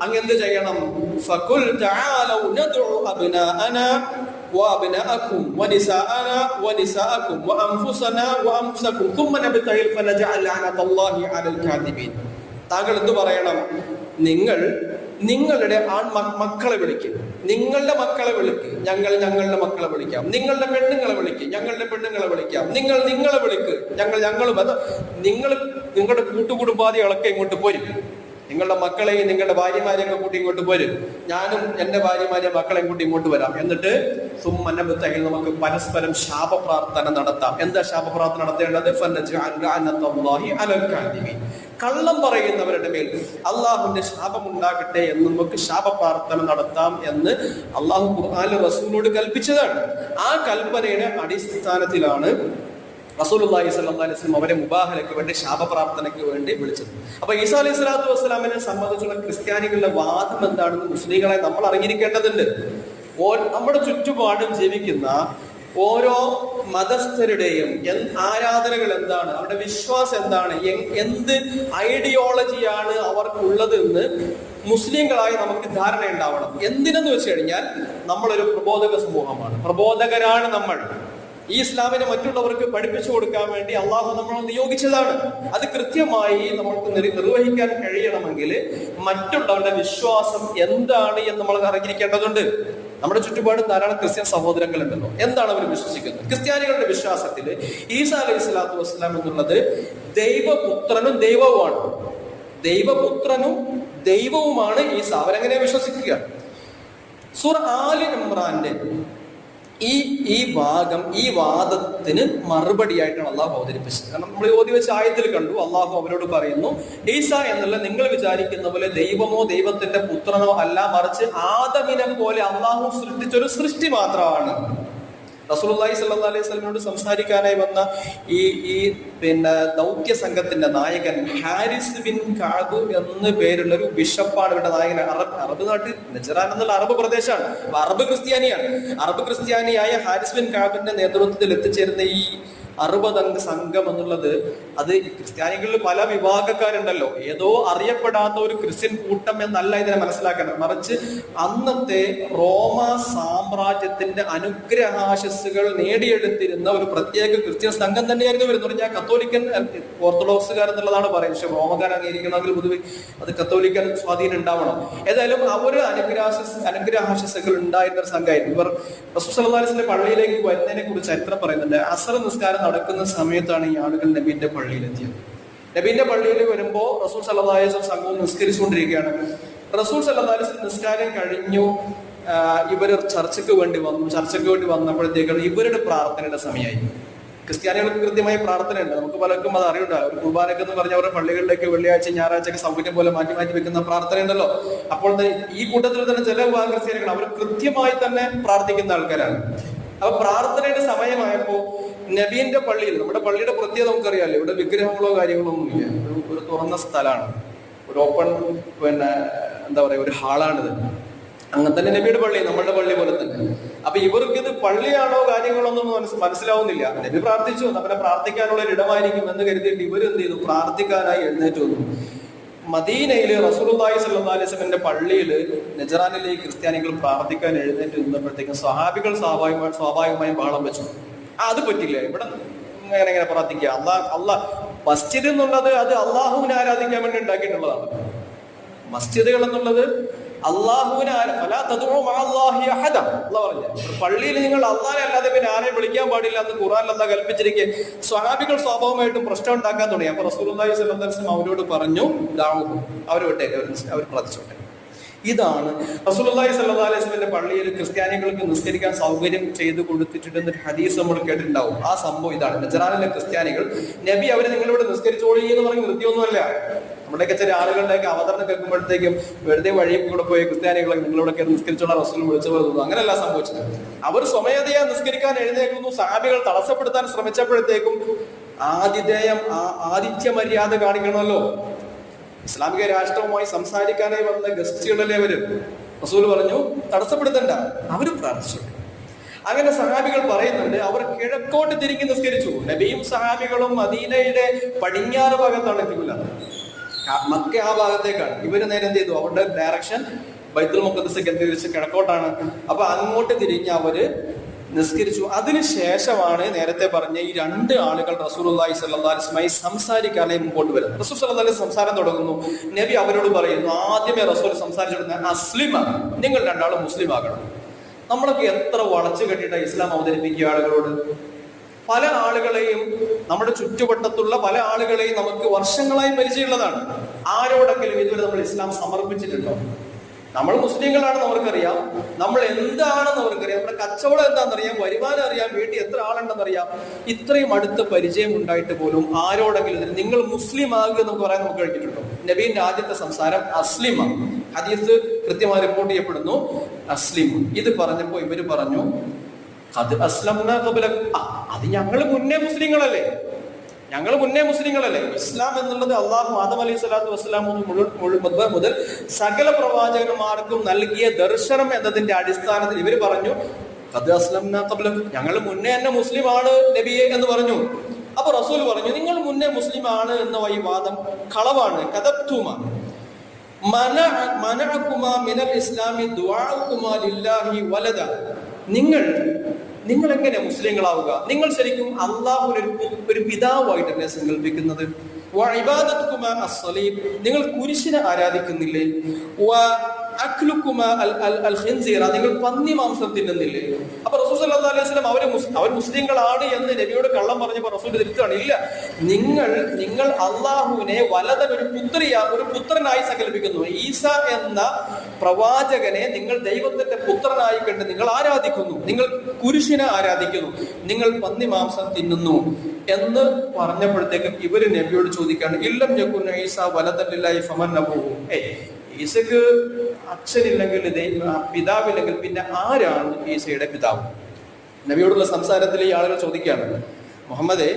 [SPEAKER 1] അങ്ങ് എന്ത് ചെയ്യണം? ഫഖുൽ തആലൗ നദ്ഉ അബ്നാഅനാ وأبناءكم ونساءنا ونساءكم وأنفسنا وأنفسكم ثم نبتهل فنجعل لعنة الله على الكاذبين. താങ്കൾ എന്ത് പറയണം? നിങ്ങൾ നിങ്ങളുടെ മക്കളെ വിളിക്കും, നിങ്ങളുടെ മക്കളെ വിളിക്ക്, ഞങ്ങൾ ഞങ്ങളുടെ മക്കളെ വിളിക്കാം, നിങ്ങളുടെ പെണ്ണുങ്ങളെ വിളിക്ക്, ഞങ്ങളുടെ പെണ്ണുങ്ങളെ വിളിക്കാം, നിങ്ങൾ നിങ്ങളെ വിളിക്ക്, ഞങ്ങൾ നിങ്ങൾ നിങ്ങളുടെ കൂട്ടുകുടുംബാദികളൊക്കെ ഇങ്ങോട്ട് പോരും, നിങ്ങളുടെ മക്കളെയും നിങ്ങളുടെ ഭാര്യമാരെയൊക്കെ കൂട്ടി ഇങ്ങോട്ട് പോരും, ഞാനും എന്റെ ഭാര്യമാരെയും മക്കളെയും കൂട്ടി ഇങ്ങോട്ട് വരാം. എന്നിട്ട് സുമ്മനബത്തഹിൽ നമുക്ക് പരസ്പരം ശാപപ്രാർത്ഥന നടത്താം. എന്താ ശാപപ്രാർത്ഥന നടത്തേണ്ടത്? കള്ളം പറയുന്നവരുടെ മേൽ അള്ളാഹുവിന്റെ ശാപം ഉണ്ടാകട്ടെ എന്ന് നമുക്ക് ശാപപ്രാർത്ഥന നടത്താം എന്ന് അള്ളാഹു ഖുർആനിൽ റസൂലിനോട് കൽപ്പിച്ചതാണ്. ആ കൽപ്പനയുടെ അടിസ്ഥാനത്തിലാണ് റസൂലുള്ളാഹി സ്വല്ലല്ലാഹു അലൈഹി വസല്ലം അവരെ മുബാഹലയ്ക്ക് വേണ്ടി, ശാപപ്രാർത്ഥനയ്ക്ക് വേണ്ടി വിളിച്ചത്. അപ്പൊ ഈസാ അലൈഹി സ്വലാത്തു വസ്സലാമിനെ സംബന്ധിച്ചുള്ള ക്രിസ്ത്യാനികളുടെ വാദം എന്താണെന്ന് മുസ്ലിങ്ങളെ നമ്മൾ അറിഞ്ഞിരിക്കേണ്ടതുണ്ട്. നമ്മുടെ ചുറ്റുപാടും ജീവിക്കുന്ന ഓരോ മതസ്ഥരുടെയും ആരാധനകൾ എന്താണ്, അവരുടെ വിശ്വാസം എന്താണ്, എന്ത് ഐഡിയോളജിയാണ് അവർക്കുള്ളത് എന്ന് മുസ്ലിങ്ങളായി നമുക്ക് ധാരണ ഉണ്ടാവണം. എന്തിനെന്ന് വെച്ച് കഴിഞ്ഞാൽ നമ്മളൊരു പ്രബോധക സമൂഹമാണ്, പ്രബോധകരാണ് നമ്മൾ. ഈ ഇസ്ലാമിനെ മറ്റുള്ളവർക്ക് പഠിപ്പിച്ചു കൊടുക്കാൻ വേണ്ടി അള്ളാഹു നമ്മളെ നിയോഗിച്ചതാണ്. അത് കൃത്യമായി നമ്മൾക്ക് നിർവഹിക്കാൻ കഴിയണമെങ്കിൽ മറ്റുള്ളവരുടെ വിശ്വാസം എന്താണ് എന്ന് നമ്മൾ അറിഞ്ഞിരിക്കേണ്ടതുണ്ട്. നമ്മുടെ ചുറ്റുപാട് ധാരാളം ക്രിസ്ത്യൻ സഹോദരങ്ങളുണ്ടല്ലോ. എന്താണ് അവർ വിശ്വസിക്കുന്നത്? ക്രിസ്ത്യാനികളുടെ വിശ്വാസത്തിൽ ഈസാ അലൈഹി സ്വലാത്തു വസ്സലാം എന്നുള്ളത് ദൈവപുത്രനും ദൈവവുമാണ്. ദൈവപുത്രനും ദൈവവുമാണ് ഈസ. അവരെങ്ങനെ വിശ്വസിക്കുക? സൂറ ആലി ഇമ്രാന്റെ ഈ ഭാഗം, ഈ വാദത്തിന് മറുപടിയായിട്ടാണ് അള്ളാഹു അവതരിപ്പിച്ചത്. കാരണം നമ്മൾ ഓതി വെച്ച ആയത്തിൽ കണ്ടു, അള്ളാഹു അവരോട് പറയുന്നു, ഈസ എന്നുള്ള നിങ്ങൾ വിചാരിക്കുന്ന പോലെ ദൈവമോ ദൈവത്തിന്റെ പുത്രനോ അല്ല, മറിച്ച് ആദമിനെ പോലെ അള്ളാഹു സൃഷ്ടിച്ചൊരു സൃഷ്ടി മാത്രമാണ്. റസൂലുള്ളാഹി സ്വല്ലല്ലാഹു അലൈഹി വസല്ലമയോട് സംസാരിക്കാനായി വന്ന ഈ ദൗത്യ സംഘത്തിന്റെ നായകൻ ഹാരിസ് ബിൻ കഅബ് എന്ന് പേരുള്ള ഒരു ബിഷപ്പാണ് ഇവരുടെ നായകൻ. അറബ് നാട്ടിൽ നജറാൻ എന്നുള്ള അറബ് പ്രദേശമാണ്. അറബ് ക്രിസ്ത്യാനിയാണ്. അറബ് ക്രിസ്ത്യാനിയായ ഹാരിസ് ബിൻ കഅബിന്റെ നേതൃത്വത്തിൽ എത്തിച്ചേരുന്ന ഈ 60 അംഗ സംഘം എന്നുള്ളത്, അത് ക്രിസ്ത്യാനികളിൽ പല വിഭാഗക്കാരുണ്ടല്ലോ, ഏതോ അറിയപ്പെടാത്ത ഒരു ക്രിസ്ത്യൻ കൂട്ടം എന്നല്ല ഇതിനെ മനസ്സിലാക്കണം. മറിച്ച് അന്നത്തെ റോമ സാമ്രാജ്യത്തിന്റെ അനുഗ്രഹാശസ്സുകൾ നേടിയെടുത്തിരുന്ന ഒരു പ്രത്യേക ക്രിസ്ത്യൻ സംഘം തന്നെയായിരുന്നു വരുന്നത്. ഞാൻ കത്തോലിക്കൻ ഓർത്തഡോക്സുകാർ എന്നുള്ളതാണ് പറയുന്നത്. പക്ഷെ റോമക്കാർ അംഗീകരിക്കണമെങ്കിൽ പൊതുവെ അത് കത്തോലിക്കൻ സ്വാധീനം ഉണ്ടാവണം. ഏതായാലും അവർ അനുഗ്രഹാശസ്സുകൾ ഉണ്ടായിരുന്ന ഒരു സംഘമായിരുന്നു ഇവർ. റസൂൽ സല്ലല്ലാഹു അലൈഹി വസല്ലം പള്ളിയിലേക്ക് വരുന്നതിനെ കുറിച്ച് ചരിത്രം പറയുന്നുണ്ട്. അസ്ർ നിസ്കാരം നടക്കുന്ന സമയത്താണ് ഈ ആളുകൾ നബീന്റെ പള്ളിയിലെത്തിയത്. നബീന്റെ പള്ളിയിൽ വരുമ്പോൾ റസൂൽ സല്ലല്ലാഹു അലൈഹി വസല്ലം സംഘവും നിസ്കരിച്ചുകൊണ്ടിരിക്കുകയാണ്. റസൂൽ സല്ലല്ലാഹു അലൈഹി വസല്ലം നിസ്കാരം കഴിഞ്ഞു. ഇവർ ചർച്ചയ്ക്ക് വേണ്ടി വന്നപ്പോഴത്തേക്കാണ് ഇവരുടെ പ്രാർത്ഥനയുടെ സമയമായി. ക്രിസ്ത്യാനികൾക്ക് കൃത്യമായി പ്രാർത്ഥന ഉണ്ട്. നമുക്ക് പലർക്കും അത് അറിയുണ്ടാവും. ഒരു കുർബാനക്ക് എന്ന് പറഞ്ഞ അവരുടെ പള്ളികളിലേക്ക് വെള്ളിയാഴ്ച ഞായറാഴ്ചയൊക്കെ സൗകര്യം പോലെ മാറ്റി വെക്കുന്ന പ്രാർത്ഥന ഉണ്ടല്ലോ. അപ്പോൾ ഈ കൂട്ടത്തിൽ തന്നെ ചില വിഭാഗം ക്രിസ്ത്യാനികൾ അവർ കൃത്യമായി തന്നെ പ്രാർത്ഥിക്കുന്ന ആൾക്കാരാണ്. അപ്പൊ പ്രാർത്ഥനയുടെ സമയമായപ്പോ നബീന്റെ പള്ളിയിൽ, നമ്മുടെ പള്ളിയുടെ പ്രത്യേകത നമുക്കറിയാമല്ലോ, ഇവിടെ വിഗ്രഹങ്ങളോ കാര്യങ്ങളോ ഒന്നുമില്ല. ഒരു തുറന്ന സ്ഥലമാണ്, ഒരു ഓപ്പൺ എന്താ പറയാ, ഒരു ഹാളാണിത്. അങ്ങനെ തന്നെ നബിയുടെ പള്ളി നമ്മളുടെ പള്ളി പോലെ തന്നെ. അപ്പൊ ഇവർക്ക് ഇത് പള്ളിയാണോ കാര്യങ്ങളൊന്നും മനസ്സിലാവുന്നില്ല. നബി പ്രാർത്ഥിച്ചു, നമ്മളെ പ്രാർത്ഥിക്കാനുള്ള ഒരു ഇടമായിരിക്കും എന്ന് കരുതിയിട്ട് ഇവർ എന്ത് ചെയ്തു? പ്രാർത്ഥിക്കാനായി എഴുന്നേറ്റ് വന്നു. മദീനയില് റസൂലുള്ളാഹി സ്വല്ലല്ലാഹു അലൈഹി വസല്ലമയുടെ പള്ളിയിൽ നജറാനിലെ ക്രിസ്ത്യാനികൾ പ്രാർത്ഥിക്കാൻ എഴുന്നേറ്റ് നിന്നപ്പോഴത്തേക്കും സ്വഹാബികൾ സ്വാഭാവികമായും ബഹളം വെച്ചു. അത് പറ്റില്ല, ഇവിടെ എങ്ങനെ പ്രാർത്ഥിക്കുക? അള്ളാഹ് മസ്ജിദ് എന്നുള്ളത് അത് അള്ളാഹുവിനെ ആരാധിക്കാൻ വേണ്ടി ഉണ്ടാക്കിയിട്ടുള്ളതാണ്. മസ്ജിദുകൾ എന്നുള്ളത് അള്ളാഹുവിനെ പറഞ്ഞു, പള്ളിയിൽ നിങ്ങൾ അള്ളാഹെ അല്ലാതെ പിന്നെ ആരെയും വിളിക്കാൻ പാടില്ല എന്ന് ഖുർആനിൽ അല്ലാഹ് കൽപ്പിച്ചിരിക്കെ സ്വഹാബികൾ സ്വാഭാവികമായിട്ടും പ്രശ്നം ഉണ്ടാക്കാൻ തുടങ്ങി. അപ്പൊ റസൂലുള്ളാഹി സ്വല്ലല്ലാഹു അലൈഹി വസല്ലം അവരോട് പറഞ്ഞു, അവർ വിട്ടേക്ക്, അവർ പ്രാർത്ഥിച്ചോട്ടെ. ഇതാണ് റസൂലുള്ളാഹി സ്വല്ലല്ലാഹു അലൈഹി വസല്ലമയുടെ പള്ളിയിൽ ക്രിസ്ത്യാനികൾക്ക് നിസ്കരിക്കാൻ സൗകര്യം ചെയ്തു കൊടുത്തിട്ടുണ്ടെന്ന് ഹദീസ് നമ്മൾ കേട്ടിട്ടുണ്ടാവും. ആ സംഭവം ഇതാണ്. നജറാനിലെ ക്രിസ്ത്യാനികൾ നബി അവര് നിങ്ങളിവിടെ നിസ്കരിച്ചോളി എന്ന് പറഞ്ഞ് നിർത്തിയൊന്നുമല്ല. നമ്മുടെയൊക്കെ ചില ആളുകളുടെയൊക്കെ അവതരണം കേൾക്കുമ്പോഴത്തേക്കും വെറുതെ വഴി കൂടെ പോയി ക്രിസ്ത്യാനികളെ നിങ്ങളിവിടെ നിസ്കരിച്ചോളാം റസൂൽ വിളിച്ചു വരുന്നു, അങ്ങനെയല്ല സംഭവിച്ചത്. അവർ സ്വമേധയാ നിസ്കരിക്കാൻ എഴുന്നേൽക്കുന്നു. സഹാബികൾ തടസ്സപ്പെടുത്താൻ ശ്രമിച്ചപ്പോഴത്തേക്കും ആതിഥ്യ മര്യാദ കാണിക്കണമല്ലോ. ഇസ്ലാമിക രാഷ്ട്രവുമായി സംസാരിക്കാനായി വന്ന ഗസ്റ്റുകളല്ലേ അവര്. റസൂൽ പറഞ്ഞു തടസ്സപ്പെടുത്തണ്ട, അവര് പ്രാർത്ഥിച്ചു. അങ്ങനെ സഹാബികൾ പറയുന്നുണ്ട്, അവർ കിഴക്കോട്ട് തിരിഞ്ഞ് നിസ്കരിച്ചു. നബിയും സഹാബികളും മദീനയുടെ പടിഞ്ഞാറ് ഭാഗത്താണ് കിബില, മക്ക ആ ഭാഗത്തേക്കാണ്. ഇവര് നേരെ എന്ത് ചെയ്തു, അവരുടെ ഡയറക്ഷൻ ബൈത്തുൽ മുഖദ്ദസ് കേന്ദ്രീകരിച്ച് കിഴക്കോട്ടാണ്. അപ്പൊ അങ്ങോട്ട് തിരിഞ്ഞ് അവര് നിസ്കരിച്ചു. അതിനുശേഷമാണ് നേരത്തെ പറഞ്ഞ ഈ രണ്ട് ആളുകൾ റസൂലുള്ളാഹി സ്വല്ലല്ലാഹു അലൈഹി വസല്ലമയെ സംസാരിക്കാനായി മുമ്പോട്ട് വരുന്നത്. റസൂൽ സ്വല്ലല്ലാഹു അലൈഹി വസല്ലം സംസാരം തുടങ്ങുന്നു. നബി അവരോട് പറയുന്നു, ആദ്യമേ റസൂൽ സംസാരിച്ചിടുന്ന അസ്ലിമ, നിങ്ങൾ രണ്ടാളും മുസ്ലിം ആകണം. നമ്മളൊക്കെ എത്ര വളച്ചു കെട്ടിയിട്ട് ഇസ്ലാം അവതരിപ്പിക്കുക ആളുകളോട്. പല ആളുകളെയും, നമ്മുടെ ചുറ്റുവട്ടത്തുള്ള പല ആളുകളെയും നമുക്ക് വർഷങ്ങളായി പരിചയമുള്ളതാണ്. ആരോടെങ്കിലും ഇതുവരെ നമ്മൾ ഇസ്ലാം സമർപ്പിച്ചിട്ടുണ്ടോ? നമ്മൾ മുസ്ലിങ്ങളാണെന്ന് അവർക്കറിയാം, നമ്മൾ എന്താണെന്ന് അവർക്കറിയാം, നമ്മുടെ കച്ചവടം എന്താണെന്നറിയാം, വരുമാനം അറിയാം, വീട്ടിൽ എത്ര ആളുണ്ടെന്നറിയാം. ഇത്രയും അടുത്ത പരിചയം ഉണ്ടായിട്ട് പോലും ആരോടെങ്കിലും നിങ്ങൾ മുസ്ലിം ആകുക എന്ന് പറയാൻ നമുക്ക് കഴിഞ്ഞിട്ടുണ്ടോ? നബീന്റെ ആദ്യത്തെ സംസാരം അസ്ലിമ. ഹദീസ് കൃത്യമായി റിപ്പോർട്ട് ചെയ്യപ്പെടുന്നു, അസ്ലിം. ഇത് പറഞ്ഞപ്പോ ഇവര് പറഞ്ഞു, അത് അത് ഞങ്ങൾ മുന്നേ മുസ്ലിങ്ങളല്ലേ, ഇസ്ലാം എന്നുള്ളത് അള്ളാഹു ആദം അലൈഹി സ്വലാത്തു വസ്സലാം മുതൽ സകല പ്രവാചകന്മാർക്കും നൽകിയ ദർശനം എന്നതിന്റെ അടിസ്ഥാനത്തിൽ ഇവർ പറഞ്ഞു, ഞങ്ങൾ മുന്നേ തന്നെ മുസ്ലിം ആണ് നബിയെ എന്ന് പറഞ്ഞു. അപ്പൊ റസൂൽ പറഞ്ഞു, നിങ്ങൾ മുന്നേ മുസ്ലിം ആണ് എന്ന ഈ വാദം കളവാണ്. കദബ്തുമ മനഅകുമാ മിനൽ ഇസ്ലാമി ദുആഉകുമാ ലില്ലാഹി വലദ. നിങ്ങൾ എങ്ങനെ മുസ്ലിങ്ങളാവുക? നിങ്ങൾ ശരിക്കും അള്ളാഹുവിനെ ഒരു പിതാവായിട്ടല്ലേ സങ്കല്പിക്കുന്നത്? നിങ്ങൾ കുരിശിനെ ആരാധിക്കുന്നില്ലേ? നിങ്ങൾ പന്നി മാംസം തിന്നുന്നില്ലേ? അപ്പൊ റസൂൽ സല്ലല്ലാഹു അലൈഹി വസല്ലം അവർ മുസ്ലിങ്ങളാണ് എന്ന് നബിയോട് കള്ളം പറഞ്ഞപ്പോ റസൂൽ തിരുത്താണ്, ഇല്ല, നിങ്ങൾ അള്ളാഹുവിനെ വലതൻ ഒരു പുത്രനായി സങ്കല്പിക്കുന്നു. ഈസ എന്ന പ്രവാചകനെ നിങ്ങൾ ദൈവത്തിന്റെ പുത്രനായി കണ്ട് നിങ്ങൾ ആരാധിക്കുന്നു, നിങ്ങൾ കുരിശിനെ ആരാധിക്കുന്നു, നിങ്ങൾ പന്നി മാംസം തിന്നുന്നു എന്ന് പറഞ്ഞപ്പോഴത്തേക്കും ഇവര് നബിയോട് ചോദിക്കാണ്, ഇല്ലം യകുൻ ഈസ വലദൻ ലില്ലാഹി ഫമൻ അബൂഹു. ഈസക്ക് അച്ഛനില്ലെങ്കിൽ, പിതാവില്ലെങ്കിൽ പിന്നെ ആരാണ് ഈസയുടെ പിതാവ്? നബിയോടുള്ള സംസാരത്തിൽ ഈ ആളുകൾ ചോദിക്കുകയാണ്, മുഹമ്മദേ,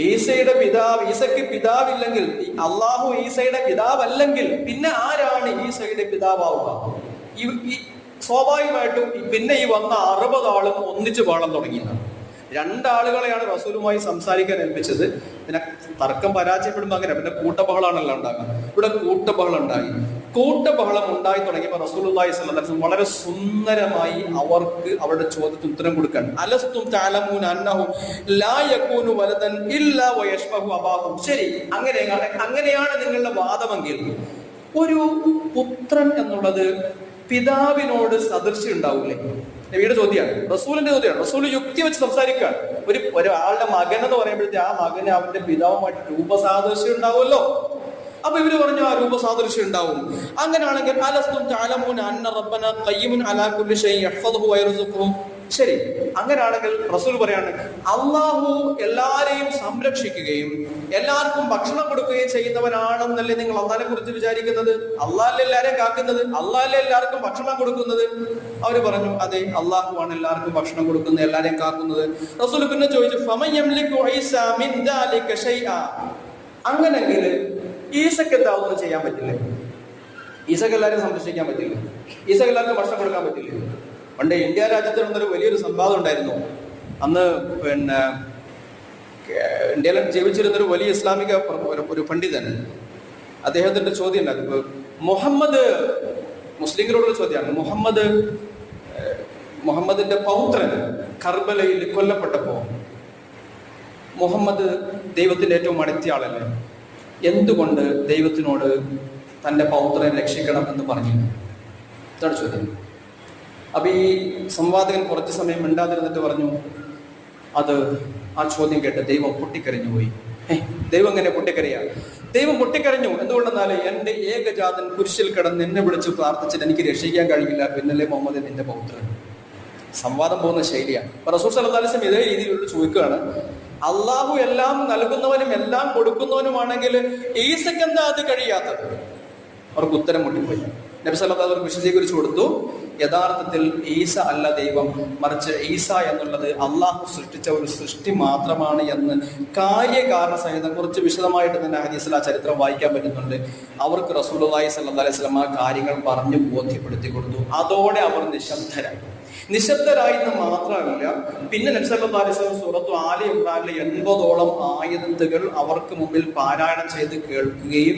[SPEAKER 1] ഈസക്ക് പിതാവില്ലെങ്കിൽ, അള്ളാഹു ഈസയുടെ പിതാവല്ലെങ്കിൽ പിന്നെ ആരാണ് ഈസയുടെ പിതാവാവുക? സ്വാഭാവികമായിട്ടും പിന്നെ ഈ വന്ന 60 ആളും ഒന്നിച്ച് പാടാൻ തുടങ്ങിയതാണ്. രണ്ടാളുകളെയാണ് റസൂലുമായി സംസാരിക്കാൻ ഏൽപ്പിച്ചത്. പിന്നെ തർക്കം പരാജയപ്പെടുമ്പോൾ അങ്ങനെ പിന്നെ കൂട്ടബഹളാണല്ലോ ഉണ്ടാകുക. ഇവിടെ കൂട്ടബഹളം ഉണ്ടായി തുടങ്ങിയപ്പോൾ റസൂലുള്ളാഹി സ്വല്ലല്ലാഹു അലൈഹി വസല്ലം വളരെ സുന്ദരമായി അവർക്ക് അവരുടെ ചോദ്യത്തിന് ഉത്തരം കൊടുക്കാൻ, അലസ്തും തഅലമൂന അന്നഹു ലാ യകൂനു വലദൻ ഇല്ലാ വയശ്ബഹു അബാഹു. ശരി, അങ്ങനെയാണ് നിങ്ങളുടെ വാദമെങ്കിൽ ഒരു പുത്രൻ എന്നുള്ളത് പിതാവിനോട് സദൃശ്യം ഉണ്ടാവൂലേ? നബിയുടെ ചോദ്യമാണ്, റസൂലിന്റെ ചോദ്യമാണ്. റസൂൽ യുക്തി വെച്ച് സംസാരിക്കുകയാണ്. ഒരാളുടെ മകൻ എന്ന് പറയുമ്പോഴത്തെ ആ മകന് അവന്റെ പിതാവുമായിട്ട് രൂപസാദൃശ്യം ഉണ്ടാവുമല്ലോ. അപ്പൊ ഇവര് പറഞ്ഞു, ആ രൂപസാദൃശ്യം ഉണ്ടാവും. അങ്ങനെയാണെങ്കിൽ അലസ്തും തഅലമൂന അന്ന റബ്ബന ഖയ്യിമുൻ അലാ കുല്ലി ഷൈഇൻ യഹ്ഫദുഹു വയർസുഖുഹു. ശരി, അങ്ങനെയാണെങ്കിൽ റസൂൽ പറയാണ്, അള്ളാഹു എല്ലാരെയും സംരക്ഷിക്കുകയും എല്ലാവർക്കും ഭക്ഷണം കൊടുക്കുകയും ചെയ്യുന്നവനാണെന്നല്ലേ നിങ്ങൾ അള്ളാഹിനെ കുറിച്ച് വിചാരിക്കുന്നത്? അള്ളാഹല്ലേ എല്ലാരെയും കാക്കുന്നത്, അള്ളാഹല്ലേ എല്ലാവർക്കും ഭക്ഷണം കൊടുക്കുന്നത്? അവര് പറഞ്ഞു, അതെ, അള്ളാഹു ആണ് എല്ലാവർക്കും ഭക്ഷണം കൊടുക്കുന്നത്, എല്ലാരെയും കാക്കുന്നത്. റസൂൽ പിന്നെ ചോദിച്ചു, ഫമൻ യംലികു ഈസ മിൻ ദാലിക ഷൈഅ. അങ്ങനെങ്കിൽ ഈസക്ക് എന്താ ഒന്നും ചെയ്യാൻ പറ്റില്ലേ? ഈസക്ക് എല്ലാവരെയും സംരക്ഷിക്കാൻ പറ്റില്ലേ? ഈസക്ക് എല്ലാവർക്കും ഭക്ഷണം കൊടുക്കാൻ പറ്റില്ലേ? പണ്ട് ഇന്ത്യ രാജ്യത്തിനൊരു വലിയൊരു സംവാദം ഉണ്ടായിരുന്നു. അന്ന് പിന്നെ ഇന്ത്യയിൽ ജീവിച്ചിരുന്നൊരു വലിയ ഇസ്ലാമിക ഒരു പണ്ഡിതൻ, അദ്ദേഹത്തിന്റെ ചോദ്യം ഉണ്ടായിരുന്നു. മുസ്ലിങ്ങളോടുള്ള ചോദ്യമാണ്. മുഹമ്മദിന്റെ പൗത്രൻ കർബലയിൽ കൊല്ലപ്പെട്ടപ്പോ മുഹമ്മദ് ദൈവത്തിന്റെ ഏറ്റവും അടുത്ത ആളല്ലേ, എന്തുകൊണ്ട് ദൈവത്തിനോട് തന്റെ പൗത്രനെ രക്ഷിക്കണം എന്ന് പറഞ്ഞു? ഇതാണ് ചോദ്യം. അപ്പൊ ഈ സംവാദകൻ കുറച്ച് സമയം മിണ്ടാതിരുന്നിട്ട് പറഞ്ഞു, അത് ആ ചോദ്യം കേട്ട് ദൈവം പൊട്ടിക്കരഞ്ഞു പോയി. ദൈവം എങ്ങനെ പൊട്ടിക്കരയാ? ദൈവം പൊട്ടിക്കരഞ്ഞു. എന്തുകൊണ്ടെന്നാൽ എന്റെ ഏകജാതൻ കുരിശിൽ കിടന്ന് എന്നെ വിളിച്ച് പ്രാർത്ഥിച്ചിട്ട് എനിക്ക് രക്ഷിക്കാൻ കഴിയില്ല, പിന്നല്ലേ മുഹമ്മദ് നിന്റെ പൗത്രൻ. സംവാദം പോകുന്ന ശൈലിയാണ്. അപ്പൊ റസൂൽ സല്ലല്ലാഹു അലൈഹി വസല്ലം ഇതേ രീതിയിലുള്ള ചോദിക്കുകയാണ്, അള്ളാഹു എല്ലാം നൽകുന്നവനും എല്ലാം കൊടുക്കുന്നവനുമാണെങ്കിൽ ഈസക്ക് എന്താ അത് കഴിയാത്തത്? അവർക്ക് ഉത്തരം മുട്ടിപ്പോയി. നബി സല്ലല്ലാഹു അലൈഹി വസല്ലം വിശദീകരിച്ചു കൊടുത്തു, യഥാർത്ഥത്തിൽ ഈസ അല്ല ദൈവം, മറിച്ച് ഈസ എന്നുള്ളത് അള്ളാഹു സൃഷ്ടിച്ച ഒരു സൃഷ്ടി മാത്രമാണ് എന്ന് കാര്യകാരണ സഹിതം കുറച്ച് വിശദമായിട്ട് തന്നെ ഹദീസിൽ ആ ചരിത്രം വായിക്കാൻ പറ്റുന്നുണ്ട്. അവർക്ക് റസൂലുള്ളാഹി സ്വല്ലല്ലാഹു അലൈഹി വസല്ലം ആ കാര്യങ്ങൾ പറഞ്ഞു ബോധ്യപ്പെടുത്തി കൊടുത്തു. അതോടെ അവർ നിശബ്ദരായി എന്ന് മാത്രമല്ല, പിന്നെ നബി സല്ലല്ലാഹു അലൈഹി വസല്ലം സൂറത്തു ആലി ഇംറാനിലെ 80ഓളം ആയത്തുകൾ അവർക്ക് മുമ്പിൽ പാരായണം ചെയ്ത്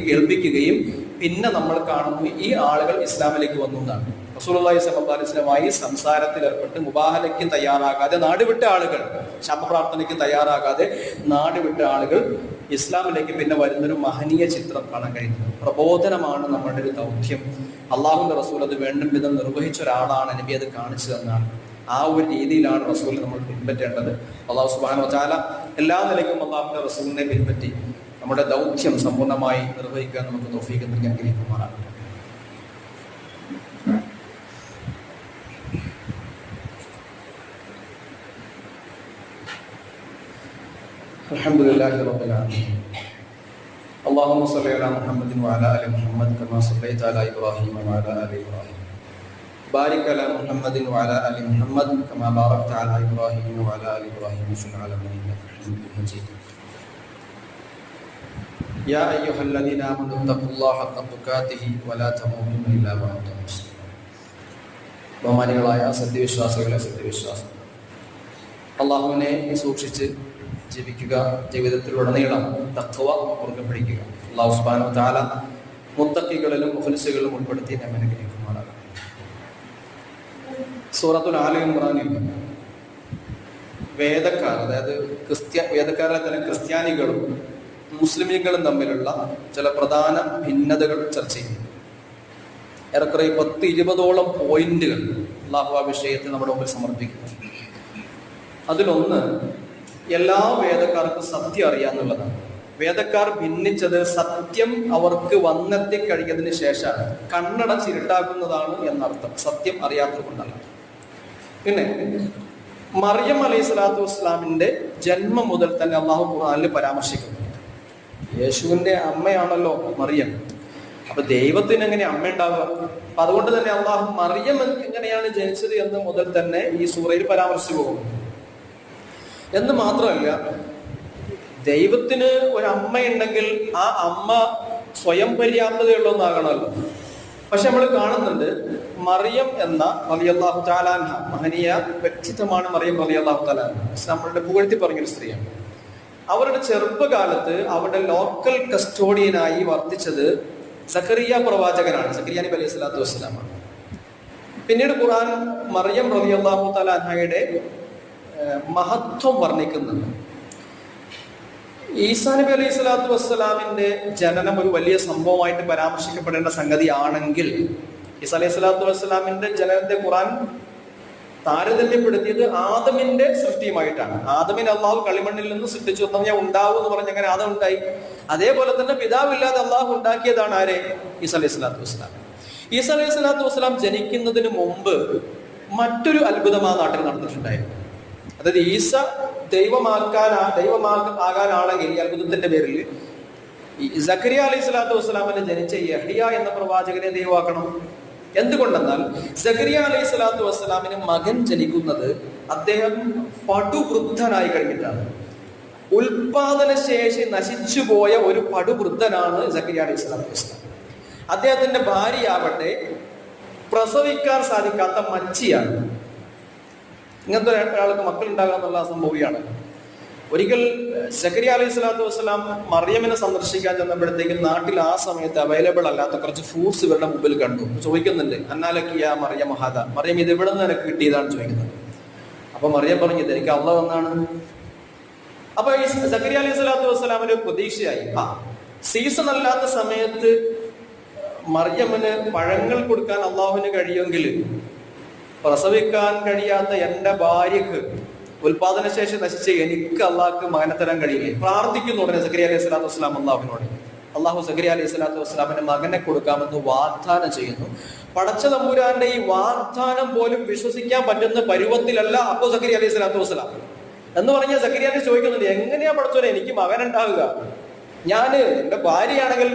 [SPEAKER 1] കേൾപ്പിക്കുകയും പിന്നെ നമ്മൾ കാണുന്നു ഈ ആളുകൾ ഇസ്ലാമിലേക്ക് വന്നു എന്നാണ്. റസൂലുള്ളാഹി സ്വല്ലല്ലാഹു അലൈഹി വസല്ലമായി സംസാരത്തിൽ ഏർപ്പെട്ട് മുബാഹലയ്ക്ക് തയ്യാറാകാതെ നാടുവിട്ട ആളുകൾ, ശമപ്രാർത്ഥനയ്ക്ക് തയ്യാറാകാതെ നാടുവിട്ട ആളുകൾ ഇസ്ലാമിലേക്ക് പിന്നെ വരുന്നൊരു മഹനീയ ചിത്രം കാണാൻ കഴിയുന്നത്. പ്രബോധനമാണ് നമ്മുടെ ഒരു ദൗത്യം. അള്ളാഹുവിന്റെ റസൂൽ അത് വേണ്ടും വിധം നിർവഹിച്ച ഒരാളാണ്, നബി അത് കാണിച്ചു തന്നാണ്. ആ ഒരു രീതിയിലാണ് റസൂലിനെ നമ്മൾ പിൻപറ്റേണ്ടത്. അള്ളാഹു സുബ്ഹാനഹു വ തആല എല്ലാ നിലയ്ക്കും അള്ളാഹുവിന്റെ റസൂലിനെ പിൻപറ്റി നമ്മുടെ ദൗത്യം സമ്പൂർണ്ണമായി നിർവഹിക്കാൻ നമുക്ക് തൗഫീഖ് നൽകി അനുഗ്രഹിക്കുമാറാകട്ടെ. അൽഹംദുലില്ലാഹി റബ്ബിൽ ആലമീൻ. اللهم صل على محمد وعلى ال محمد كما صليت على ابراهيم وعلى ال ابراهيم. بارك على محمد وعلى ال محمد كما باركت على ابراهيم وعلى ال ابراهيم في العالمين انك حميد مجيد. يا ايها الذين امنوا اتقوا الله حق تقاته ولا تموتن الا وانتم مسلمون. ബഹുമാനികളായ സത്യവിശ്വാസികളെ സത്യവിശ്വാസം, അള്ളാഹുവിനെ സൂക്ഷിച്ച് ജീവിക്കുക, ജീവിതത്തിലുടനീളം തഖ്വ മുറുകെ പിടിക്കുക. അല്ലാഹു സുബ്ഹാനഹു വ തആല മുത്തഖികളിലും മുഖ്ലിസുകളിലും ഉൾപ്പെടുത്തി നമ്മെ അനുഗ്രഹിക്കുമാറാകട്ടെ. സൂറത്തുൽ ആലി ഇംറാനിൽ വേദക്കാർ, അതായത് വേദക്കാരിലെ തന്നെ ക്രിസ്ത്യാനികളും മുസ്ലിമീങ്ങളും തമ്മിലുള്ള ചില പ്രധാന ഭിന്നതകൾ ചർച്ച ചെയ്യുന്നു. ഏറെക്കുറെ 10-20ഓളം പോയിന്റുകൾ അല്ലാഹു ആ വിഷയത്തിൽ നമ്മുടെ മുമ്പിൽ സമർപ്പിക്കുന്നു. അതിലൊന്ന്, എല്ലാ വേദക്കാർക്കും സത്യം അറിയാന്നുള്ളതാണ്. വേദക്കാർ ഭിന്നിച്ചത് സത്യം അവർക്ക് വന്നെത്തി കഴിഞ്ഞതിന് ശേഷമാണ്. കണ്ണട ചിരുട്ടാക്കുന്നതാണ് എന്നർത്ഥം, സത്യം അറിയാത്തത് കൊണ്ടല്ല. പിന്നെ മറിയം അലൈഹി സ്വലാത്തു വസ്സലാമിന്റെ ജന്മം മുതൽ തന്നെ അള്ളാഹു ഖുർആനിൽ പരാമർശിക്കുന്നു. യേശുവിന്റെ അമ്മയാണല്ലോ മറിയം. അപ്പൊ ദൈവത്തിന് എങ്ങനെ അമ്മ ഉണ്ടാവുക? അപ്പൊ അതുകൊണ്ട് തന്നെ അള്ളാഹു മറിയം എങ്ങനെയാണ് ജനിച്ചത് എന്ന് മുതൽ തന്നെ ഈ സൂറയിൽ പരാമർശിച്ചു പോകും. എന്ന് മാത്രമല്ല, ദൈവത്തിന് ഒരു അമ്മയുണ്ടെങ്കിൽ ആ അമ്മ സ്വയം പര്യാപ്തതയുള്ളൊന്നാകണമല്ലോ. പക്ഷെ നമ്മൾ കാണുന്നുണ്ട് മറിയം എന്ന റളിയല്ലാഹു തആല അൻഹ, മഹനീയ വ്യക്തിത്വമാണ് മറിയം റളിയല്ലാഹു തആല അൻഹ. നമ്മളുടെ പുകഴ്ത്തി പറഞ്ഞൊരു സ്ത്രീയാണ്. അവരുടെ ചെറുപ്പകാലത്ത് അവരുടെ ലോക്കൽ കസ്റ്റോഡിയനായി വർത്തിച്ചത് സക്കറിയ പ്രവാചകനാണ്, സക്കറിയ നബി അലൈഹി സ്വലാത്തു വസ്സലാമാണ്. പിന്നീട് ഖുർആൻ മറിയം റളിയല്ലാഹു തആല അൻഹയുടെ മഹത്വം വർണ്ണിക്കുന്നുണ്ട്. ഈസാ നബി അലൈഹി സ്വലാത്തു വസ്സലാമിന്റെ ജനനം ഒരു വലിയ സംഭവമായിട്ട് പരാമർശിക്കപ്പെടേണ്ട സംഗതി ആണെങ്കിൽ, ഈസാ അലൈഹി സ്വലാത്തു വസ്സലാമിന്റെ ജനനത്തെ ഖുർആൻ താരതമ്യപ്പെടുത്തിയത് ആദമിന്റെ സൃഷ്ടിയുമായിട്ടാണ്. ആദമിനെ അള്ളാഹു കളിമണ്ണിൽ നിന്ന് സൃഷ്ടിച്ചു എന്ന് പറഞ്ഞാൽ ഉണ്ടാവും എന്ന് പറഞ്ഞ അങ്ങനെ ആദം ഉണ്ടായി. അതേപോലെ തന്നെ പിതാവില്ലാതെ അള്ളാഹു ഉണ്ടാക്കിയതാണ് ആരെ? ഈസാ അലൈഹി സ്വലാത്തു വസ്സലാം. ഈസാ അലൈഹി സ്വലാത്തു വസ്സലാം ജനിക്കുന്നതിന് മുമ്പ് മറ്റൊരു അത്ഭുതം ആ നാട്ടിൽ നടന്നിട്ടുണ്ടായിരുന്നു. അതായത് ഈസ ദൈവമാകാനാണെങ്കിൽ ഈ അത്ഭുതത്തിന്റെ പേരിൽ സക്കരിയ അലൈഹി സ്വലാത്തു വസ്സലാമിനെ ജനിച്ച യഹ്യ എന്ന പ്രവാചകനെ ദൈവമാക്കണം. എന്തുകൊണ്ടെന്നാൽ സക്കരിയ അലൈഹി സ്വലാത്തു വസ്സലാമിന് മകൻ ജനിക്കുന്നത് അദ്ദേഹം പടുവൃദ്ധനായി കഴിഞ്ഞിട്ടാണ്. ഉൽപാദന ശേഷി നശിച്ചുപോയ ഒരു പടുവൃദ്ധനാണ് സക്കരിയ അലൈഹി സ്വലാത്തു വസ്സലാം. അദ്ദേഹത്തിന്റെ ഭാര്യയാവട്ടെ പ്രസവിക്കാൻ സാധിക്കാത്ത മച്ചിയാണ്. ഇങ്ങനത്തെ ഒരാൾക്ക് മക്കൾ ഉണ്ടാകുക എന്നുള്ള സംഭവിയാണ്. ഒരിക്കൽ സക്കരിയ അലൈഹി സ്വലാത്തു വസ്സലാം മറിയമിനെ സന്ദർശിക്കാൻ ചെന്നപ്പോഴത്തേക്കും നാട്ടിൽ ആ സമയത്ത് അവൈലബിൾ അല്ലാത്ത കുറച്ച് ഫ്രൂട്ട്സ് ഇവരുടെ മുമ്പിൽ കണ്ടു. ചോദിക്കുന്നുണ്ട്, അന്നാലക്കിയ മറിയം മഹാദ, മറിയം ഇത് എവിടെ നിന്ന് എനിക്ക് കിട്ടിയതാണ് ചോദിക്കുന്നത്. അപ്പൊ മറിയം പറഞ്ഞത് എനിക്ക് അള്ളാഹ് വന്നാണ്. അപ്പൊ ഈ സക്കരിയ അലൈഹി സ്വലാത്തു വസ്സലാമിന് പ്രതീക്ഷയായി, സീസൺ അല്ലാത്ത സമയത്ത് മറിയമ്മിന് പഴങ്ങൾ കൊടുക്കാൻ അള്ളാഹുവിന് കഴിയുമെങ്കിൽ പ്രസവിക്കാൻ കഴിയാത്ത എൻ്റെ ഭാര്യക്ക് ഉൽപാദനശേഷി നശിച്ച് എനിക്ക് അള്ളാഹ്ക്ക് മകനെ തരാൻ കഴിയില്ലേ? പ്രാർത്ഥിക്കുന്നു ഉടനെ സക്കരിയ അലൈഹി സ്വലാത്തു വസ്സലാം അള്ളാഹുവിനോട്. അള്ളാഹു സക്കരിയ അലൈഹി സ്വലാത്തു വസ്സലാമിന് മകനെ കൊടുക്കാമെന്ന് വാഗ്ദാനം ചെയ്യുന്നു. പടച്ച തമ്പുരാന്റെ ഈ വാഗ്ദാനം പോലും വിശ്വസിക്കാൻ പറ്റുന്ന പരുവത്തിലല്ല അപ്പോൾ സക്കരിയ അലൈഹി സ്വലാത്തു വസ്സലാം. എന്ന് പറഞ്ഞാൽ സക്കരിയാനെ ചോദിക്കുന്നുണ്ട്, എങ്ങനെയാ പടച്ചോനെ എനിക്ക് മകനുണ്ടാവുക? ഞാന് എന്റെ ഭാര്യയാണെങ്കിൽ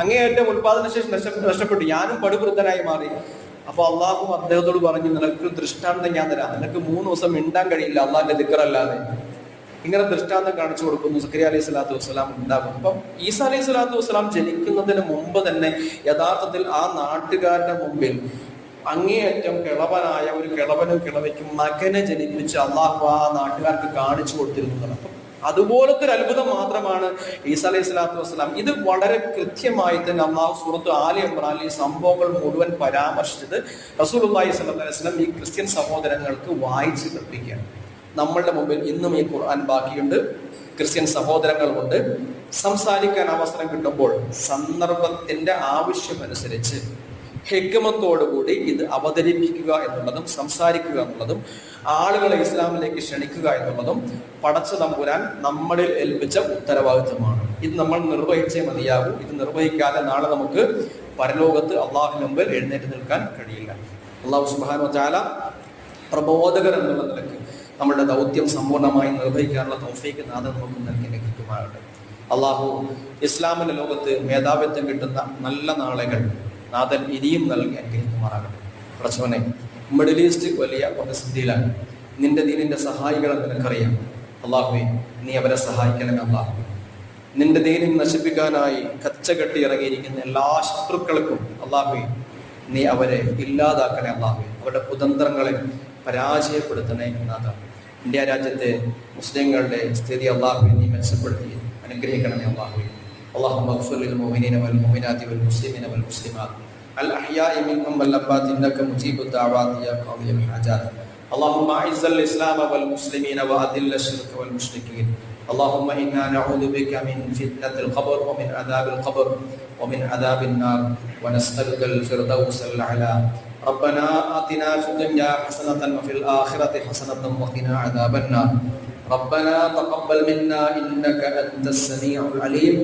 [SPEAKER 1] അങ്ങേയറ്റം ഉൽപാദനശേഷി നഷ്ടപ്പെട്ടു, ഞാനും പടുവൃദ്ധനായി മാറി. അപ്പൊ അള്ളാഹു അദ്ദേഹത്തോട് പറഞ്ഞു, നിനക്ക് ദൃഷ്ടാന്തം ഞാൻ തരാം, നിനക്ക് 3 ദിവസം മിണ്ടാൻ കഴിയില്ല അള്ളാഹിന്റെ ദിക്റല്ലാതെ. ഇങ്ങനെ ദൃഷ്ടാന്തം കാണിച്ചു കൊടുക്കുന്നു. സക്കരിയ അലൈഹി സ്വലാത്തു വസ്സലാം ഉണ്ടാകും. അപ്പം ഈസാ അലൈഹി സ്വലാത്തു വസ്സലാം ജനിക്കുന്നതിന് മുമ്പ് തന്നെ യഥാർത്ഥത്തിൽ ആ നാട്ടുകാരുടെ മുമ്പിൽ അങ്ങേയറ്റം കിളവനായ ഒരു കിളവനും കിളവയ്ക്കും മകനെ ജനിപ്പിച്ച് അള്ളാഹു ആ നാട്ടുകാർക്ക് കാണിച്ചു കൊടുത്തിരുന്നതാണ്. അപ്പം അതുപോലത്തെ ഒരു അത്ഭുതം മാത്രമാണ് ഈസാ അലൈഹി സ്വലാത്തു വസ്സലാം. ഇത് വളരെ കൃത്യമായി തന്നെ അള്ളാഹു സൂറത്ത് ആലി ഇമ്രാനിൽ ഈ സംഭവങ്ങൾ മുഴുവൻ പരാമർശിച്ചത് റസൂലുള്ളാഹി സ്വല്ലല്ലാഹു അലൈഹി വസല്ലം ഈ ക്രിസ്ത്യൻ സഹോദരങ്ങൾക്ക് വായിച്ച് കേൾപ്പിക്കുകയാണ്. നമ്മളുടെ മുമ്പിൽ ഇന്നും ഈ ഖുർആൻ ബാക്കിയുണ്ട്, ക്രിസ്ത്യൻ സഹോദരങ്ങളുണ്ട്. സംസാരിക്കാൻ അവസരം കിട്ടുമ്പോൾ സന്ദർഭത്തിന്റെ ആവശ്യമനുസരിച്ച് ഹിക്മത്തോടുകൂടി ഇത് അവതരിപ്പിക്കുക എന്നുള്ളതും സംസാരിക്കുക എന്നുള്ളതും ആളുകളെ ഇസ്ലാമിലേക്ക് ക്ഷണിക്കുക എന്നുള്ളതും പടച്ച തമ്പുരാൻ നമ്മളിൽ ഏൽപ്പിച്ച ഉത്തരവാദിത്വമാണ്. ഇത് നമ്മൾ നിർവഹിച്ചേ മതിയാകൂ. ഇത് നിർവഹിക്കാതെ നാളെ നമുക്ക് പരലോകത്ത് അള്ളാഹുവിന് മുമ്പിൽ എഴുന്നേറ്റ് നിൽക്കാൻ കഴിയില്ല. അള്ളാഹു സുബ്ഹാനഹു വ തആല പ്രബോധകർ എന്നുള്ള നിലക്ക് നമ്മുടെ ദൗത്യം സമ്പൂർണ്ണമായി നിർവഹിക്കാനുള്ള തൗഫീഖ് നാഥൻ നമുക്ക് നൽകി ലഭിക്കുമാറാകട്ടെ. അള്ളാഹു ഇസ്ലാമിന്റെ ലോകത്ത് മേധാവിത്വം കിട്ടുന്ന നല്ല നാളുകൾ നാഥൻ ഇനിയും നൽകി അനുഗ്രഹിക്കുമാറാകട്ടെ. പ്രച്ചവനെ, മിഡിൽ ഈസ്റ്റ് വലിയ പ്രതിസന്ധിയിലാണ്. നിന്റെ ദീനിന്റെ സഹായികളെ നിനക്കറിയാം. അള്ളാഹുവേ, നീ അവരെ സഹായിക്കണമേ. അള്ളാഹു, നിന്റെ ദീനിൽ നശിപ്പിക്കാനായി കച്ചകെട്ടി ഇറങ്ങിയിരിക്കുന്ന എല്ലാ ശത്രുക്കൾക്കും അള്ളാഹുവേ, നീ അവരെ ഇല്ലാതാക്കണേ. അള്ളാഹുവേ, അവരുടെ കുതന്ത്രങ്ങളെ പരാജയപ്പെടുത്തണേ. നാഥ, ഇന്ത്യ രാജ്യത്തെ മുസ്ലിങ്ങളുടെ സ്ഥിതി അള്ളാഹുവേ നീ മെച്ചപ്പെടുത്തി അനുഗ്രഹിക്കണമേ. അള്ളാഹുവേ, اللهم اغفر للمؤمنين والمؤمنات والمسلمين والمسلمات الأحياء منهم والأموات إنك مجيب الدعوات يا قاضي الحاجات. اللهم أعز الإسلام والمسلمين وأذل الشرك والمشركين. اللهم إنا نعوذ بك من فتنة القبر ومن عذاب القبر ومن عذاب النار ونسألك الفردوس الأعلى. ربنا آتنا في الدنيا حسنة وفي الآخرة حسنة وقنا عذاب النار. ربنا تقبل منا إنك أنت السميع العليم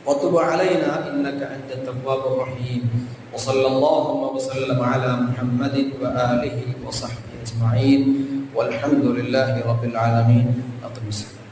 [SPEAKER 1] وتب علينا إنك أنت التواب الرحيم. وصلى اللهم وسلم على محمد وآله وصحبه أجمعين والحمد لله رب العالمين. أقم الصلاة.